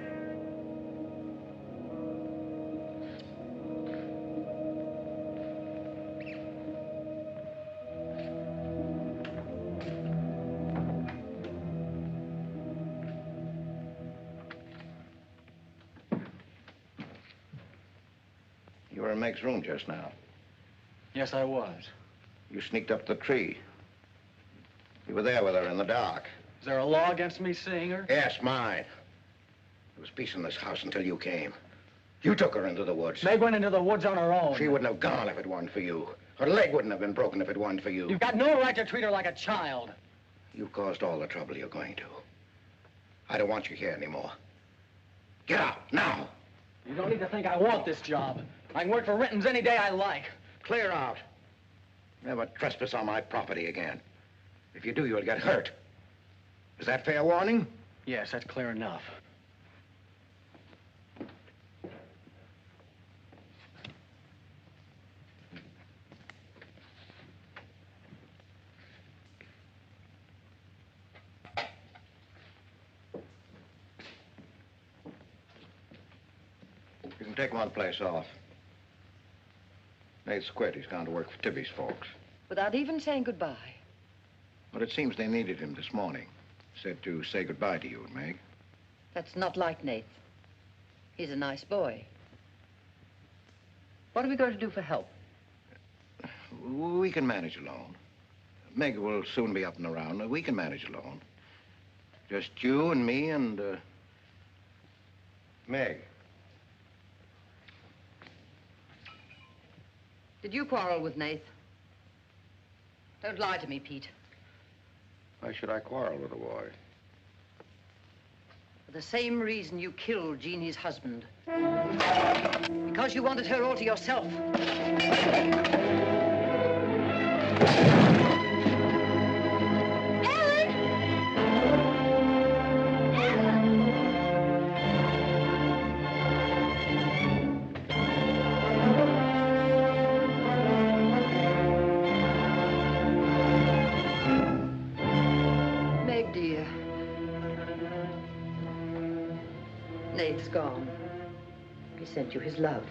You were in Meg's room just now. Yes, I was. You sneaked up the tree. You were there with her in the dark. Is there a law against me seeing her? Yes, mine. There was peace in this house until you came. You took her into the woods. Meg went into the woods on her own. She wouldn't have gone if it weren't for you. Her leg wouldn't have been broken if it weren't for you. You've got no right to treat her like a child. You caused all the trouble you're going to. I don't want you here anymore. Get out, now. You don't need to think I want this job. I can work for Renton's any day I like. Clear out. Never trespass on my property again. If you do, you'll get hurt. Is that fair warning? Yes, that's clear enough. You can take one place off. Nate's quit. He's gone to work for Tibby's folks. Without even saying goodbye. But it seems they needed him this morning. Said to say goodbye to you and Meg. That's not like Nate. He's a nice boy. What are we going to do for help? We can manage alone. Meg will soon be up and around. We can manage alone. Just you and me and, Meg. Did you quarrel with Nate? Don't lie to me, Pete. Why should I quarrel with a boy? For the same reason you killed Jeannie's husband. Because you wanted her all to yourself. Nate's gone. He sent you his love.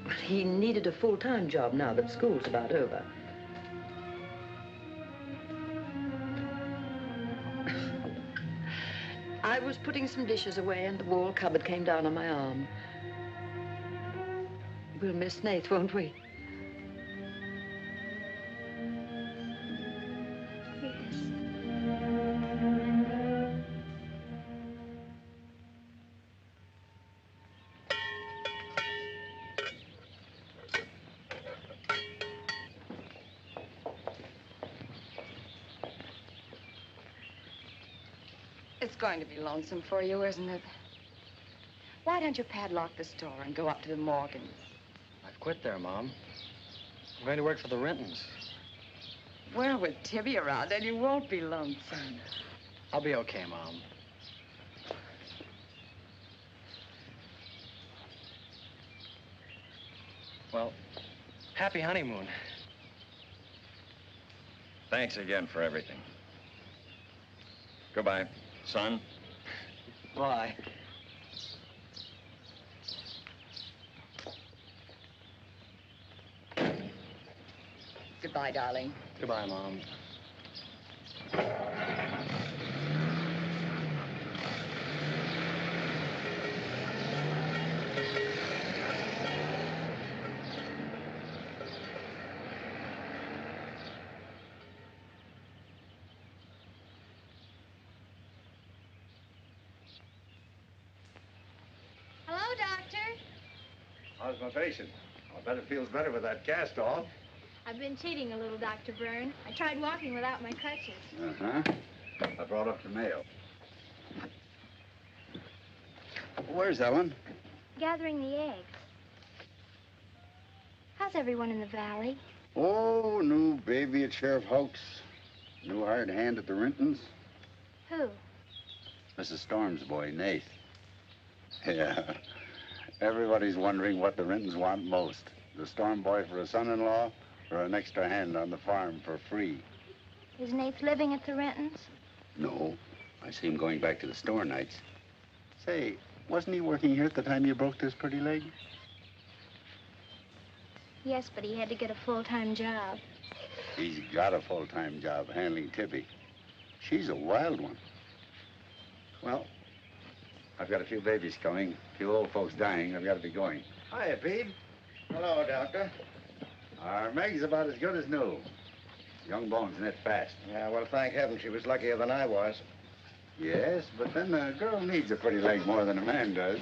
But he needed a full-time job now that school's about over. I was putting some dishes away and the wall cupboard came down on my arm. We'll miss Nate, won't we? It's going to be lonesome for you, isn't it? Why don't you padlock the store and go up to the Morgans? I've quit there, Mom. I'm going to work for the Rentons. Well, with Tibby around, then you won't be lonesome. I'll be okay, Mom. Well, happy honeymoon. Thanks again for everything. Goodbye, son. Bye. Goodbye, darling. Goodbye, Mom. Hello, Doctor. How's my patient? I bet it feels better with that cast off. I've been cheating a little, Dr. Byrne. I tried walking without my crutches. Uh-huh. I brought up the mail. Where's Ellen? Gathering the eggs. How's everyone in the valley? Oh, new baby at Sheriff Hoke's. New hired hand at the Rintons. Who? Mrs. Storm's boy, Nate. Yeah. Everybody's wondering what the Rintons want most. The Storm boy for a son-in-law or an extra hand on the farm for free. Is Nate living at the Rentons? No. I see him going back to the store nights. Say, wasn't he working here at the time you broke this pretty leg? Yes, but he had to get a full-time job. He's got a full-time job handling Tibby. She's a wild one. Well, I've got a few babies coming, a few old folks dying. I've got to be going. Hiya, Pete. Hello, Doctor. Our Meg's about as good as new. Young bones knit fast. Yeah, well, thank heaven she was luckier than I was. Yes, but then a girl needs a pretty leg more than a man does.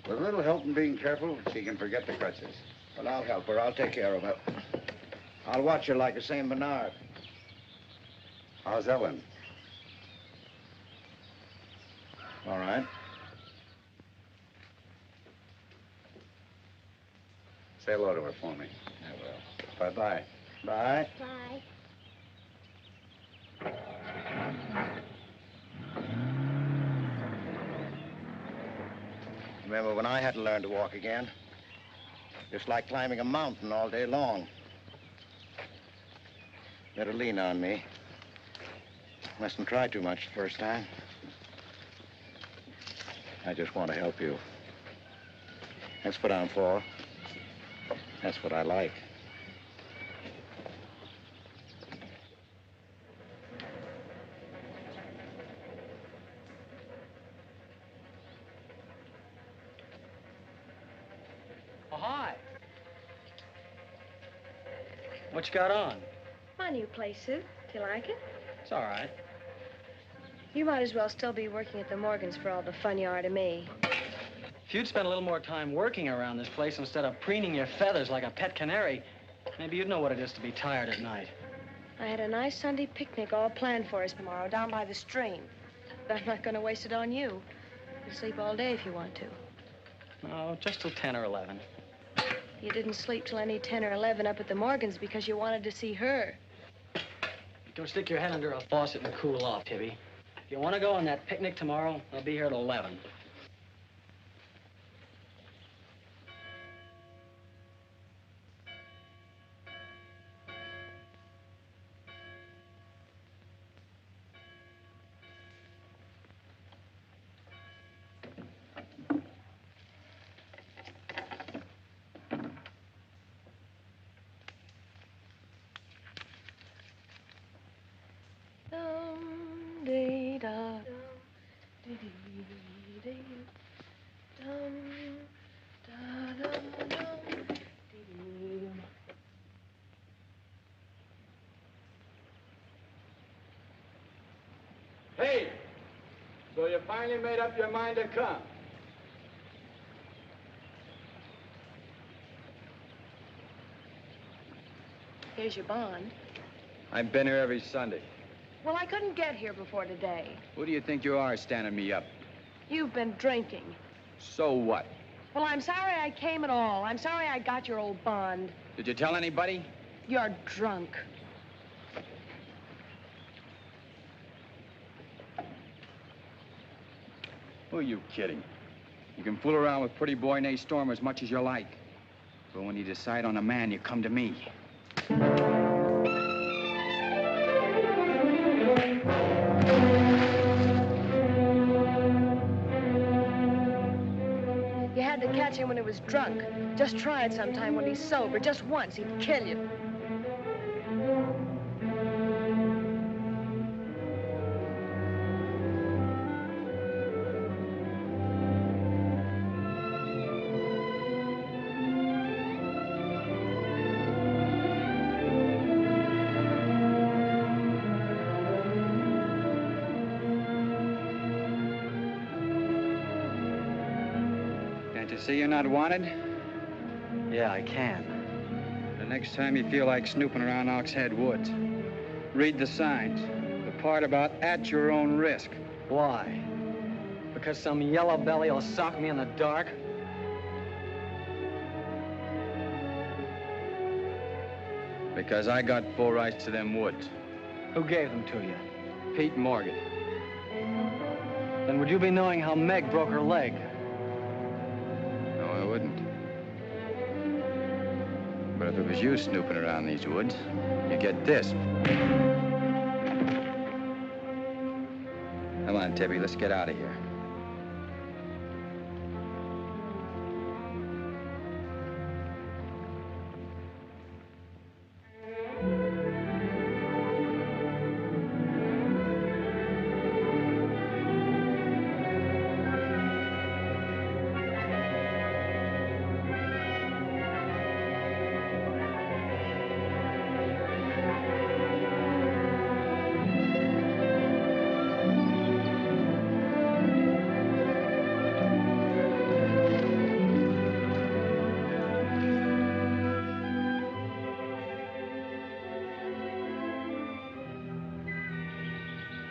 With a little help and being careful, she can forget the crutches. Well, I'll help her. I'll take care of her. I'll watch her like a St. Bernard. How's Ellen? All right. Say hello to her for me. I will. Bye-bye. Bye. Bye. Remember when I had to learn to walk again? Just like climbing a mountain all day long. Better lean on me. Mustn't try too much the first time. I just want to help you. That's what I'm for. That's what I like. Oh, hi. What you got on? My new place suit. Do you like it? It's all right. You might as well still be working at the Morgans for all the fun you are to me. If you'd spent a little more time working around this place instead of preening your feathers like a pet canary, maybe you'd know what it is to be tired at night. I had a nice Sunday picnic all planned for us tomorrow down by the stream. But I'm not going to waste it on you. You'll sleep all day if you want to. No, just till 10 or 11. You didn't sleep till any 10 or 11 up at the Morgans because you wanted to see her. Don't stick your head under a faucet and cool off, Tibby. If you want to go on that picnic tomorrow, I'll be here at 11. Hey, so you finally made up your mind to come? Here's your bond. I've been here every Sunday. Well, I couldn't get here before today. Who do you think you are standing me up? You've been drinking. So what? Well, I'm sorry I came at all. I'm sorry I got your old bond. Did you tell anybody? You're drunk. Who are you kidding? You can fool around with pretty boy Nate Storm as much as you like. But when you decide on a man, you come to me. You had to catch him when he was drunk. Just try it sometime when he's sober. Just once, he'd kill you. Can't you see you're not wanted? Yeah, I can. The next time you feel like snooping around Ox Head Woods, read the signs. The part about at your own risk. Why? Because some yellow belly will sock me in the dark? Because I got full rights to them woods. Who gave them to you? Pete Morgan. Then would you be knowing how Meg broke her leg? No, I wouldn't. But if it was you snooping around these woods, you get this. Come on, Tibby, let's get out of here.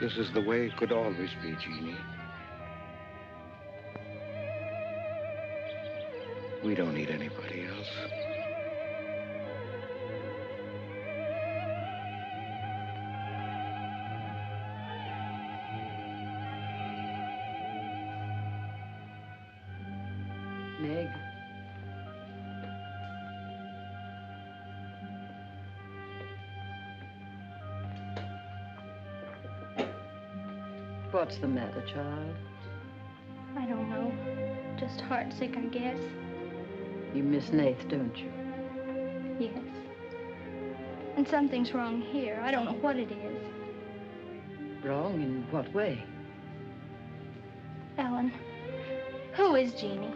This is the way it could always be, Jeannie. We don't need anybody else. Meg. What's the matter, child? I don't know. Just heartsick, I guess. You miss Nath, don't you? Yes. And something's wrong here. I don't know what it is. Wrong in what way? Ellen, who is Jeannie?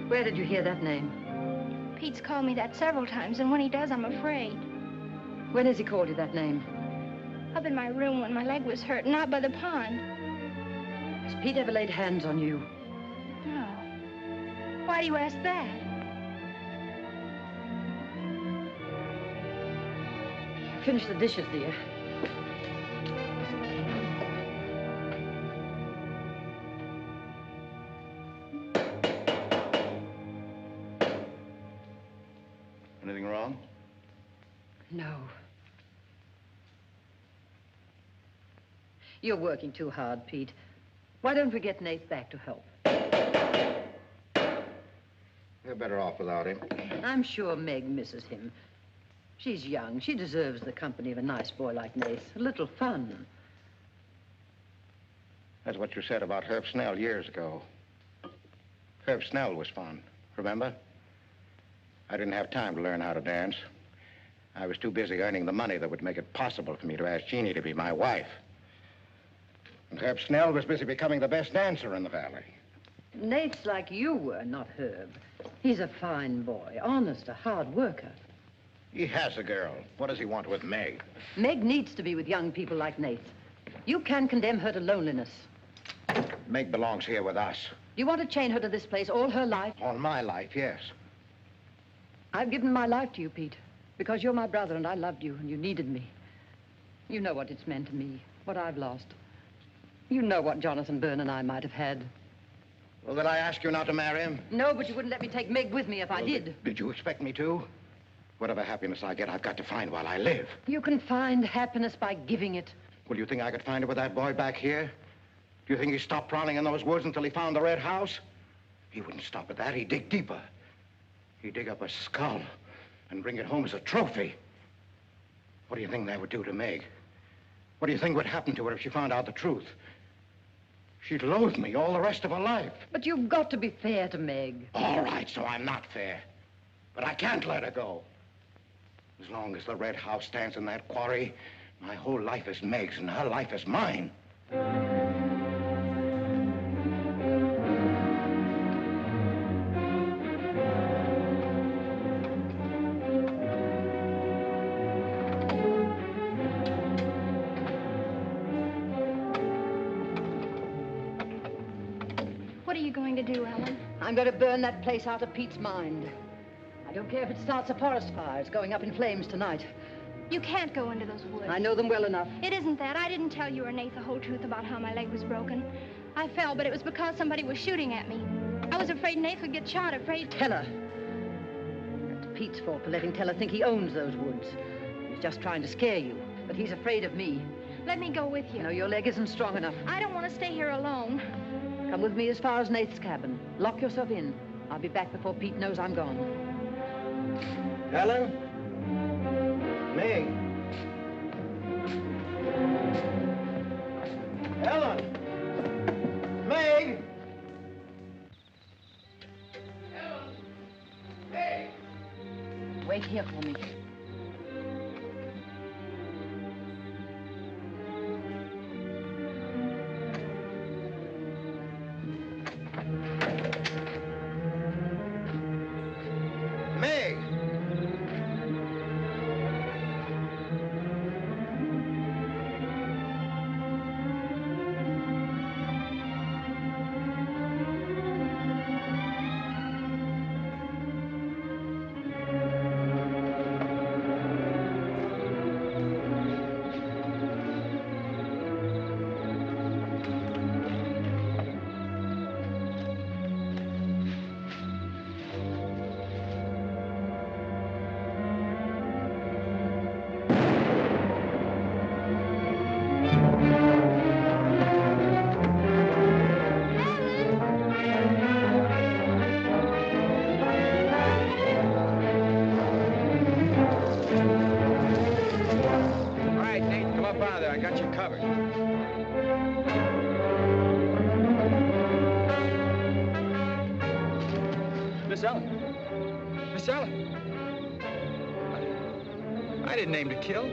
Where did you hear that name? Pete's called me that several times, and when he does, I'm afraid. When has he called you that name? Up in my room when my leg was hurt, not by the pond. Has Pete ever laid hands on you? No. Why do you ask that? Finish the dishes, dear. Anything wrong? No. You're working too hard, Pete. Why don't we get Nate back to help? You're better off without him. I'm sure Meg misses him. She's young. She deserves the company of a nice boy like Nate. A little fun. That's what you said about Herb Snell years ago. Herb Snell was fun, remember? I didn't have time to learn how to dance. I was too busy earning the money that would make it possible for me to ask Jeannie to be my wife. And Herb Snell was busy becoming the best dancer in the valley. Nate's like you were, not Herb. He's a fine boy, honest, a hard worker. He has a girl. What does he want with Meg? Meg needs to be with young people like Nate. You can't condemn her to loneliness. Meg belongs here with us. You want to chain her to this place all her life? All my life, yes. I've given my life to you, Pete, because you're my brother and I loved you and you needed me. You know what it's meant to me, what I've lost. You know what Jonathan Byrne and I might have had. Well, did I ask you not to marry him? No, but you wouldn't let me take Meg with me if I did. Did you expect me to? Whatever happiness I get, I've got to find while I live. You can find happiness by giving it. Well, you think I could find it with that boy back here? Do you think he stopped prowling in those woods until he found the red house? He wouldn't stop at that. He'd dig deeper. He'd dig up a skull and bring it home as a trophy. What do you think that would do to Meg? What do you think would happen to her if she found out the truth? She'd loathe me all the rest of her life. But you've got to be fair to Meg. All right, so I'm not fair. But I can't let her go. As long as the red house stands in that quarry, my whole life is Meg's and her life is mine. What are you going to do, Ellen? I'm going to burn that place out of Pete's mind. I don't care if it starts a forest fire. It's going up in flames tonight. You can't go into those woods. I know them well enough. It isn't that. I didn't tell you or Nate the whole truth about how my leg was broken. I fell, but it was because somebody was shooting at me. I was afraid Nate would get shot, afraid... Teller. That's Pete's fault for letting Teller think he owns those woods. He's just trying to scare you, but he's afraid of me. Let me go with you. No, your leg isn't strong enough. I don't want to stay here alone. Come with me as far as Nate's cabin. Lock yourself in. I'll be back before Pete knows I'm gone. Ellen? Meg? Ellen? Meg? Ellen? Meg? Wait here for me. Meg? Miss Ellen. Miss Ellen. I didn't aim to kill.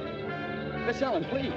Miss Ellen, please.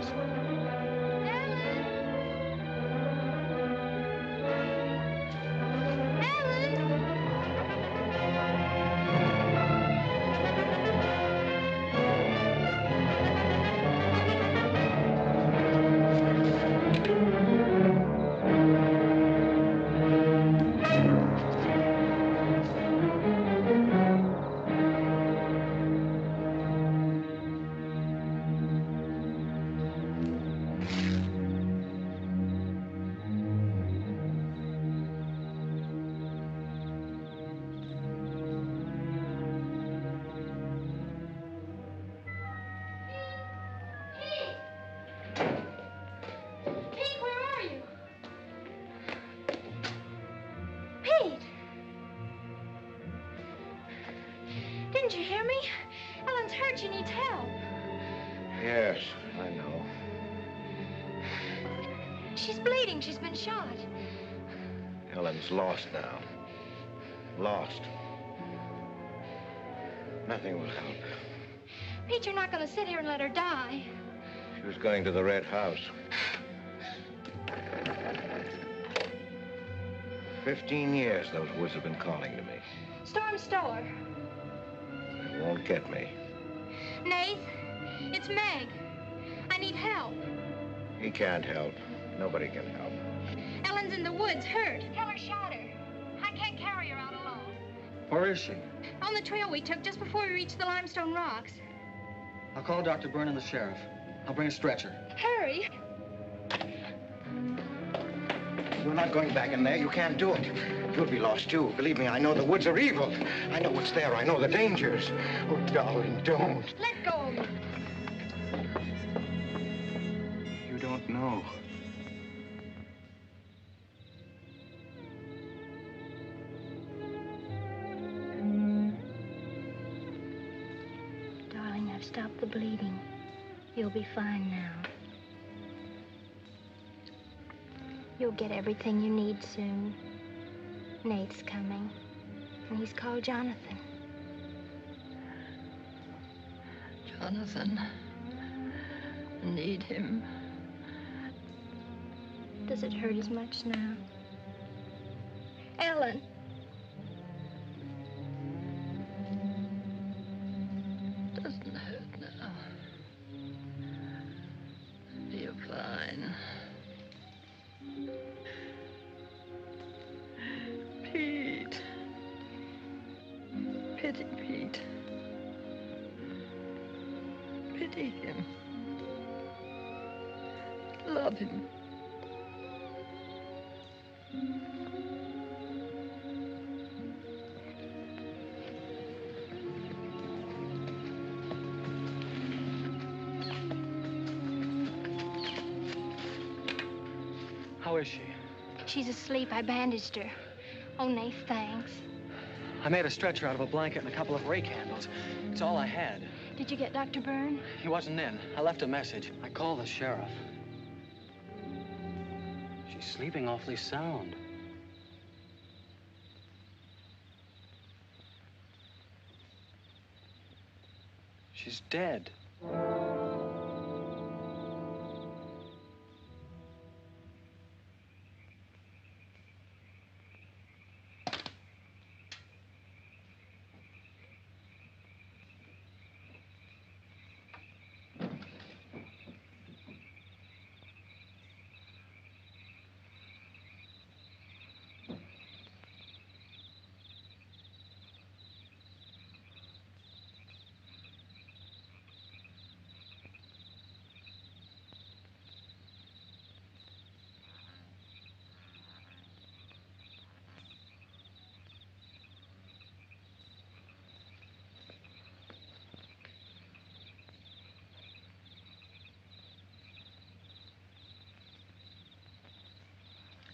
Didn't you hear me? Ellen's hurt. She needs help. Yes, I know. She's bleeding. She's been shot. Ellen's lost now. Lost. Nothing will help. Pete, you're not going to sit here and let her die. She was going to the Red House. 15 years those woods have been calling to me. Storm Store. They won't get me. Nate, it's Meg. I need help. He can't help. Nobody can help. Ellen's in the woods, hurt. Teller shot her. I can't carry her out alone. Where is she? On the trail we took just before we reached the limestone rocks. I'll call Dr. Byrne and the sheriff. I'll bring a stretcher. Hurry. You're not going back in there. You can't do it. You'll be lost, too. Believe me, I know the woods are evil. I know what's there. I know the dangers. Oh, darling, don't. Let go of me. You don't know. Darling, I've stopped the bleeding. You'll be fine now. You'll get everything you need soon. Nate's coming, and he's called Jonathan. Jonathan, I need him. Does it hurt as much now? Ellen. Doesn't hurt now. You're fine. Pity Pete. Pity him. Love him. How is she? She's asleep. I bandaged her. Oh, Nath, thanks. I made a stretcher out of a blanket and a couple of ray candles. It's all I had. Did you get Dr. Byrne? He wasn't in. I left a message. I called the sheriff. She's sleeping awfully sound. She's dead.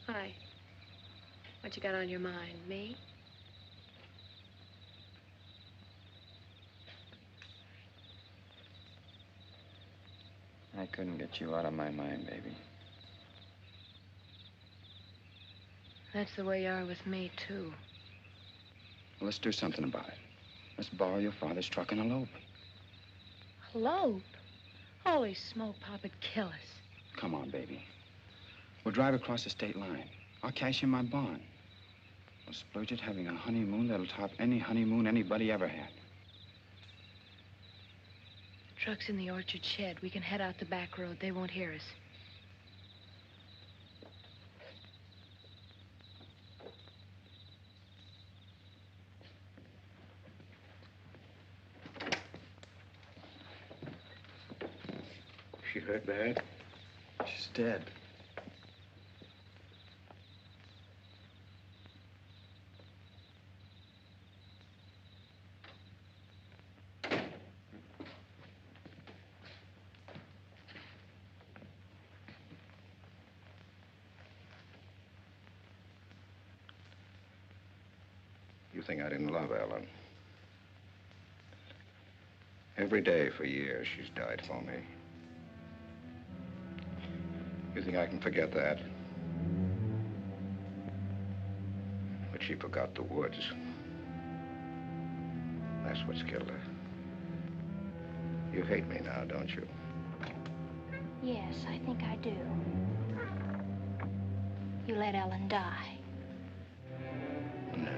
Hi. What you got on your mind? Me? I couldn't get you out of my mind, baby. That's the way you are with me, too. Well, let's do something about it. Let's borrow your father's truck and elope. Elope? Holy smoke, Pop, it'd kill us. Come on, baby. We'll drive across the state line. I'll cash in my bond. We'll splurge it having a honeymoon that'll top any honeymoon anybody ever had. The truck's in the orchard shed. We can head out the back road. They won't hear us. She hurt bad? She's dead. You think I didn't love Ellen? Every day for years she's died for me. You think I can forget that? But she forgot the woods. That's what's killed her. You hate me now, don't you? Yes, I think I do. You let Ellen die. No.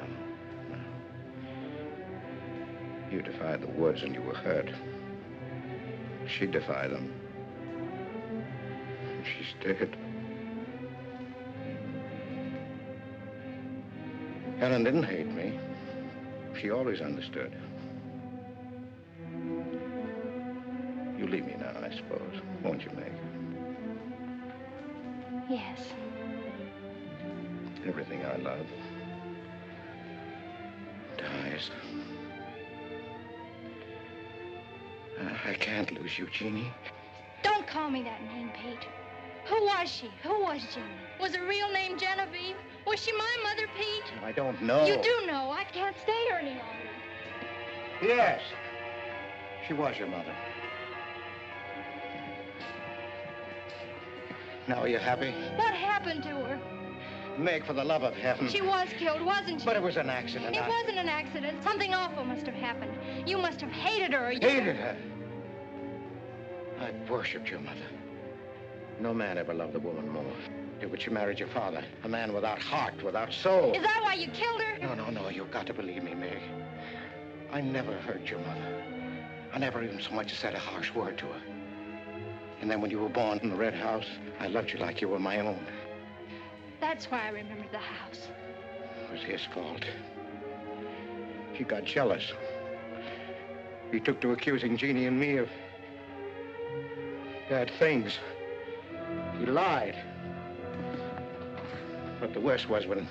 You defied the woods and you were hurt. She defied them. And she's dead. Ellen didn't hate me. She always understood. You leave me now, I suppose. Won't you, Meg? Yes. Everything I love dies. I can't lose you, Jeannie. Don't call me that name, Pete. Who was she? Who was Jeannie? Was her real name Genevieve? Was she my mother, Pete? I don't know. You do know. I can't stay here any longer. Yes. She was your mother. Now, are you happy? What happened to her? Meg, for the love of heaven. She was killed, wasn't she? But it was an accident. It wasn't an accident. Something awful must have happened. You must have hated her. Hated her? I worshipped your mother. No man ever loved a woman more. But you married your father, a man without heart, without soul. Is that why you killed her? No, you've got to believe me, Meg. I never hurt your mother. I never even so much as said a harsh word to her. And then when you were born in the red house, I loved you like you were my own. That's why I remembered the house. It was his fault. He got jealous. He took to accusing Jeannie and me of bad things. He lied. But the worst was when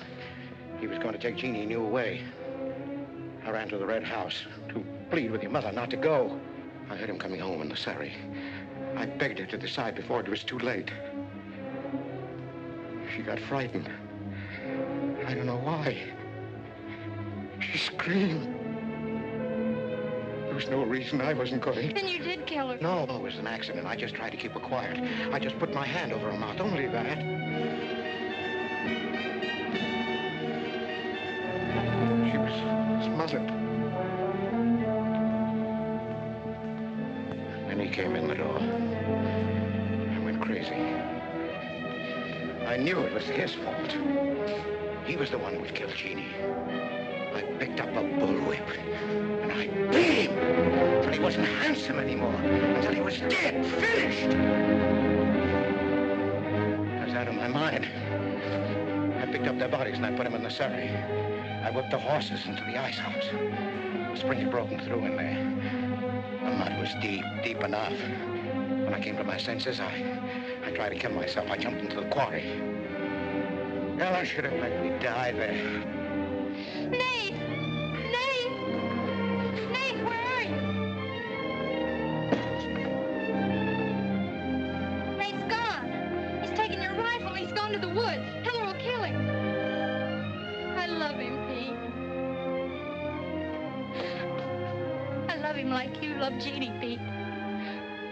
he was going to take Jeannie and you away. I ran to the Red House to plead with your mother not to go. I heard him coming home in the surrey. I begged her to decide before it was too late. She got frightened. I don't know why. She screamed. There was no reason I wasn't going. Then you did kill her. No, it was an accident. I just tried to keep her quiet. I just put my hand over her mouth, only that. She was smothered. Then he came in the door. I went crazy. I knew it was his fault. He was the one who would kill Jeannie. I picked up a bullwhip, and I beat him until he wasn't handsome anymore, until he was dead, finished. I was out of my mind. I picked up their bodies and I put them in the surrey. I whipped the horses into the ice house. The spring had broken through in there. The mud was deep, deep enough. When I came to my senses, I tried to kill myself. I jumped into the quarry. Ellen should have let me die there. Nate! Nate! Nate, where are you? Nate's gone. He's taken your rifle. He's gone to the woods. Heller will kill him. I love him, Pete. I love him like you love Jeannie, Pete.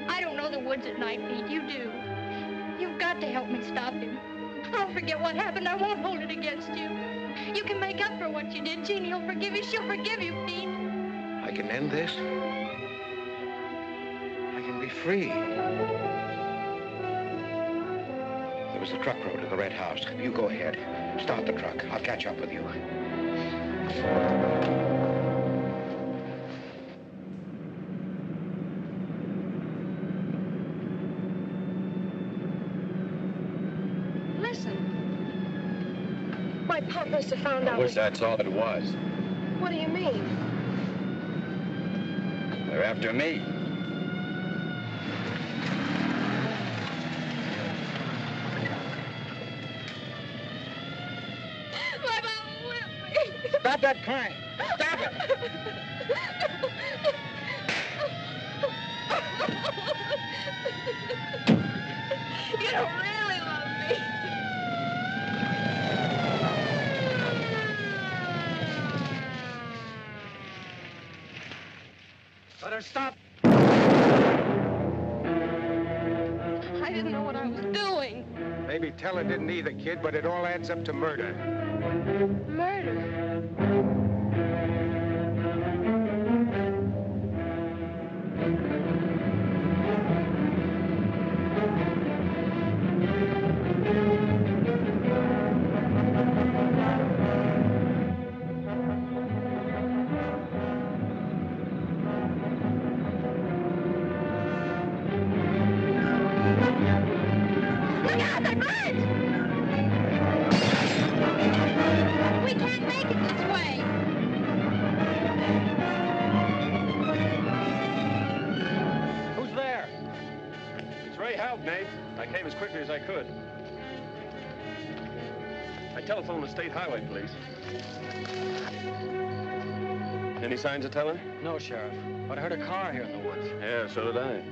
I don't know the woods at night, Pete. You do. You've got to help me stop him. I'll forget what happened. I won't hold it against you. You can make up for what you did. Jeannie will forgive you. She'll forgive you, Pete. I can end this. I can be free. There was a truck road to the Red House. You go ahead. Start the truck. I'll catch up with you. My pop must have found out. I wish that's all it was. What do you mean? They're after me. My mom whipped me. Stop that crying. Stop it. You don't really love me. Let her stop. I didn't know what I was doing. Maybe Teller didn't either, kid, but it all adds up to murder. Murder? Look out, they burnt! We can't make it this way. Who's there? It's Ray Houck, Nate. I came as quickly as I could. I telephoned the State Highway Police. Any signs of Teller? No, Sheriff. But I heard a car here in the woods. Yeah, so did I.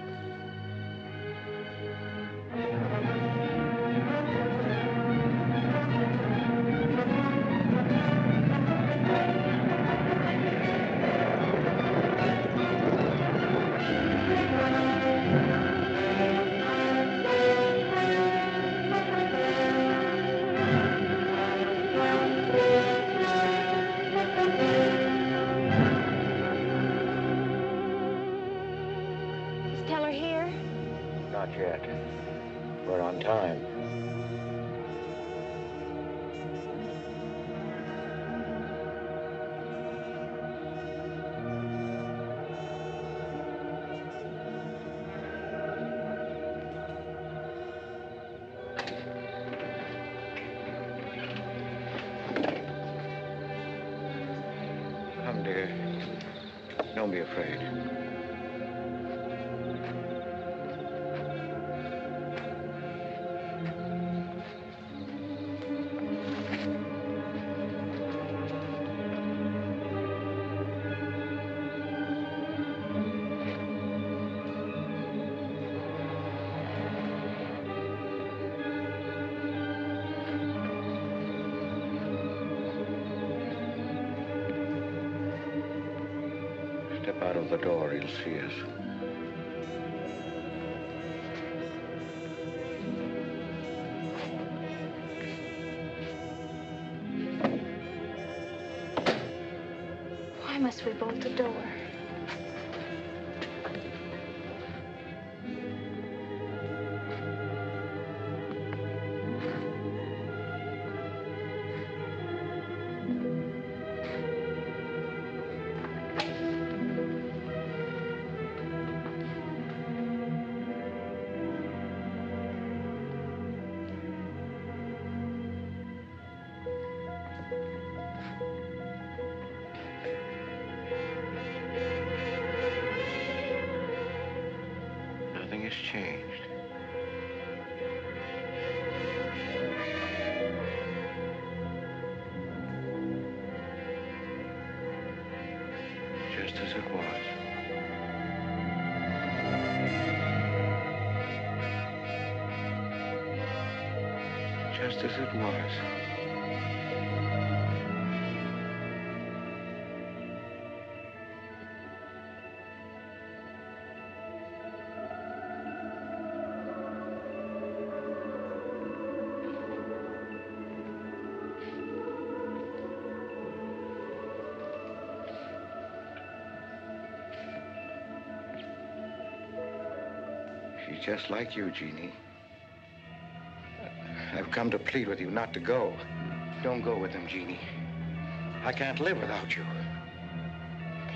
Is Teller here? Not yet. We're on time. I'm on, dear. Don't be afraid. Step out of the door, he'll see us. Why must we bolt the door? Nothing has changed. Just as it was. Just as it was. She's just like you, Jeannie. I've come to plead with you not to go. Don't go with them, Jeannie. I can't live without you.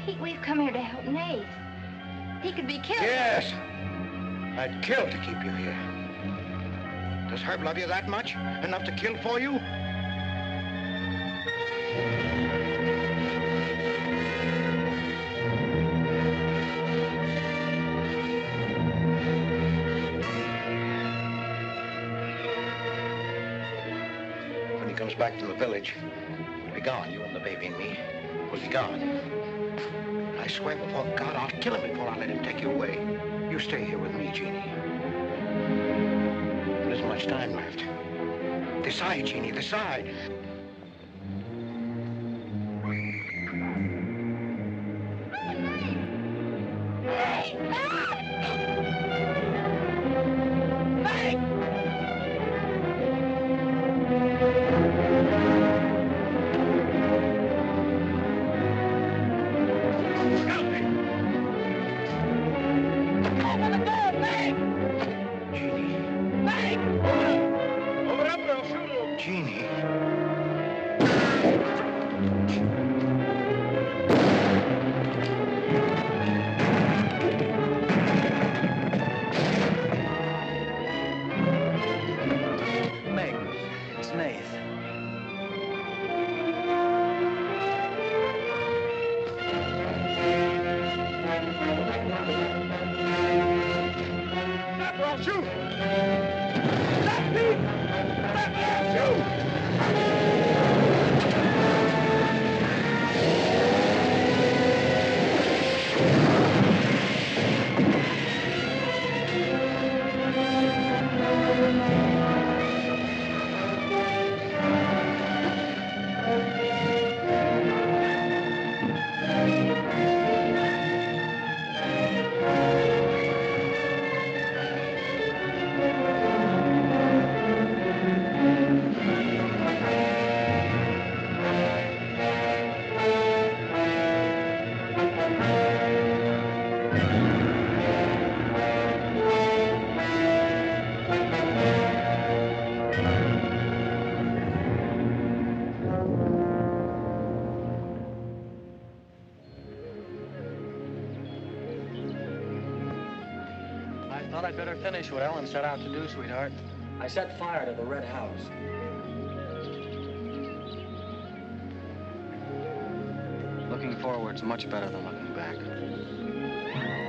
Pete, we've come here to help Nate. He could be killed. Yes. I'd kill to keep you here. Does Herb love you that much? Enough to kill for you? When he comes back from the village, we'll be gone. You and the baby and me. We'll be gone. I swear before God, I'll kill him before I let him take you away. You stay here with me, Jeannie. There isn't much time left. Decide, Jeannie, decide. Thought I'd better finish what Ellen set out to do, sweetheart. I set fire to the red house. Looking forward's much better than looking back.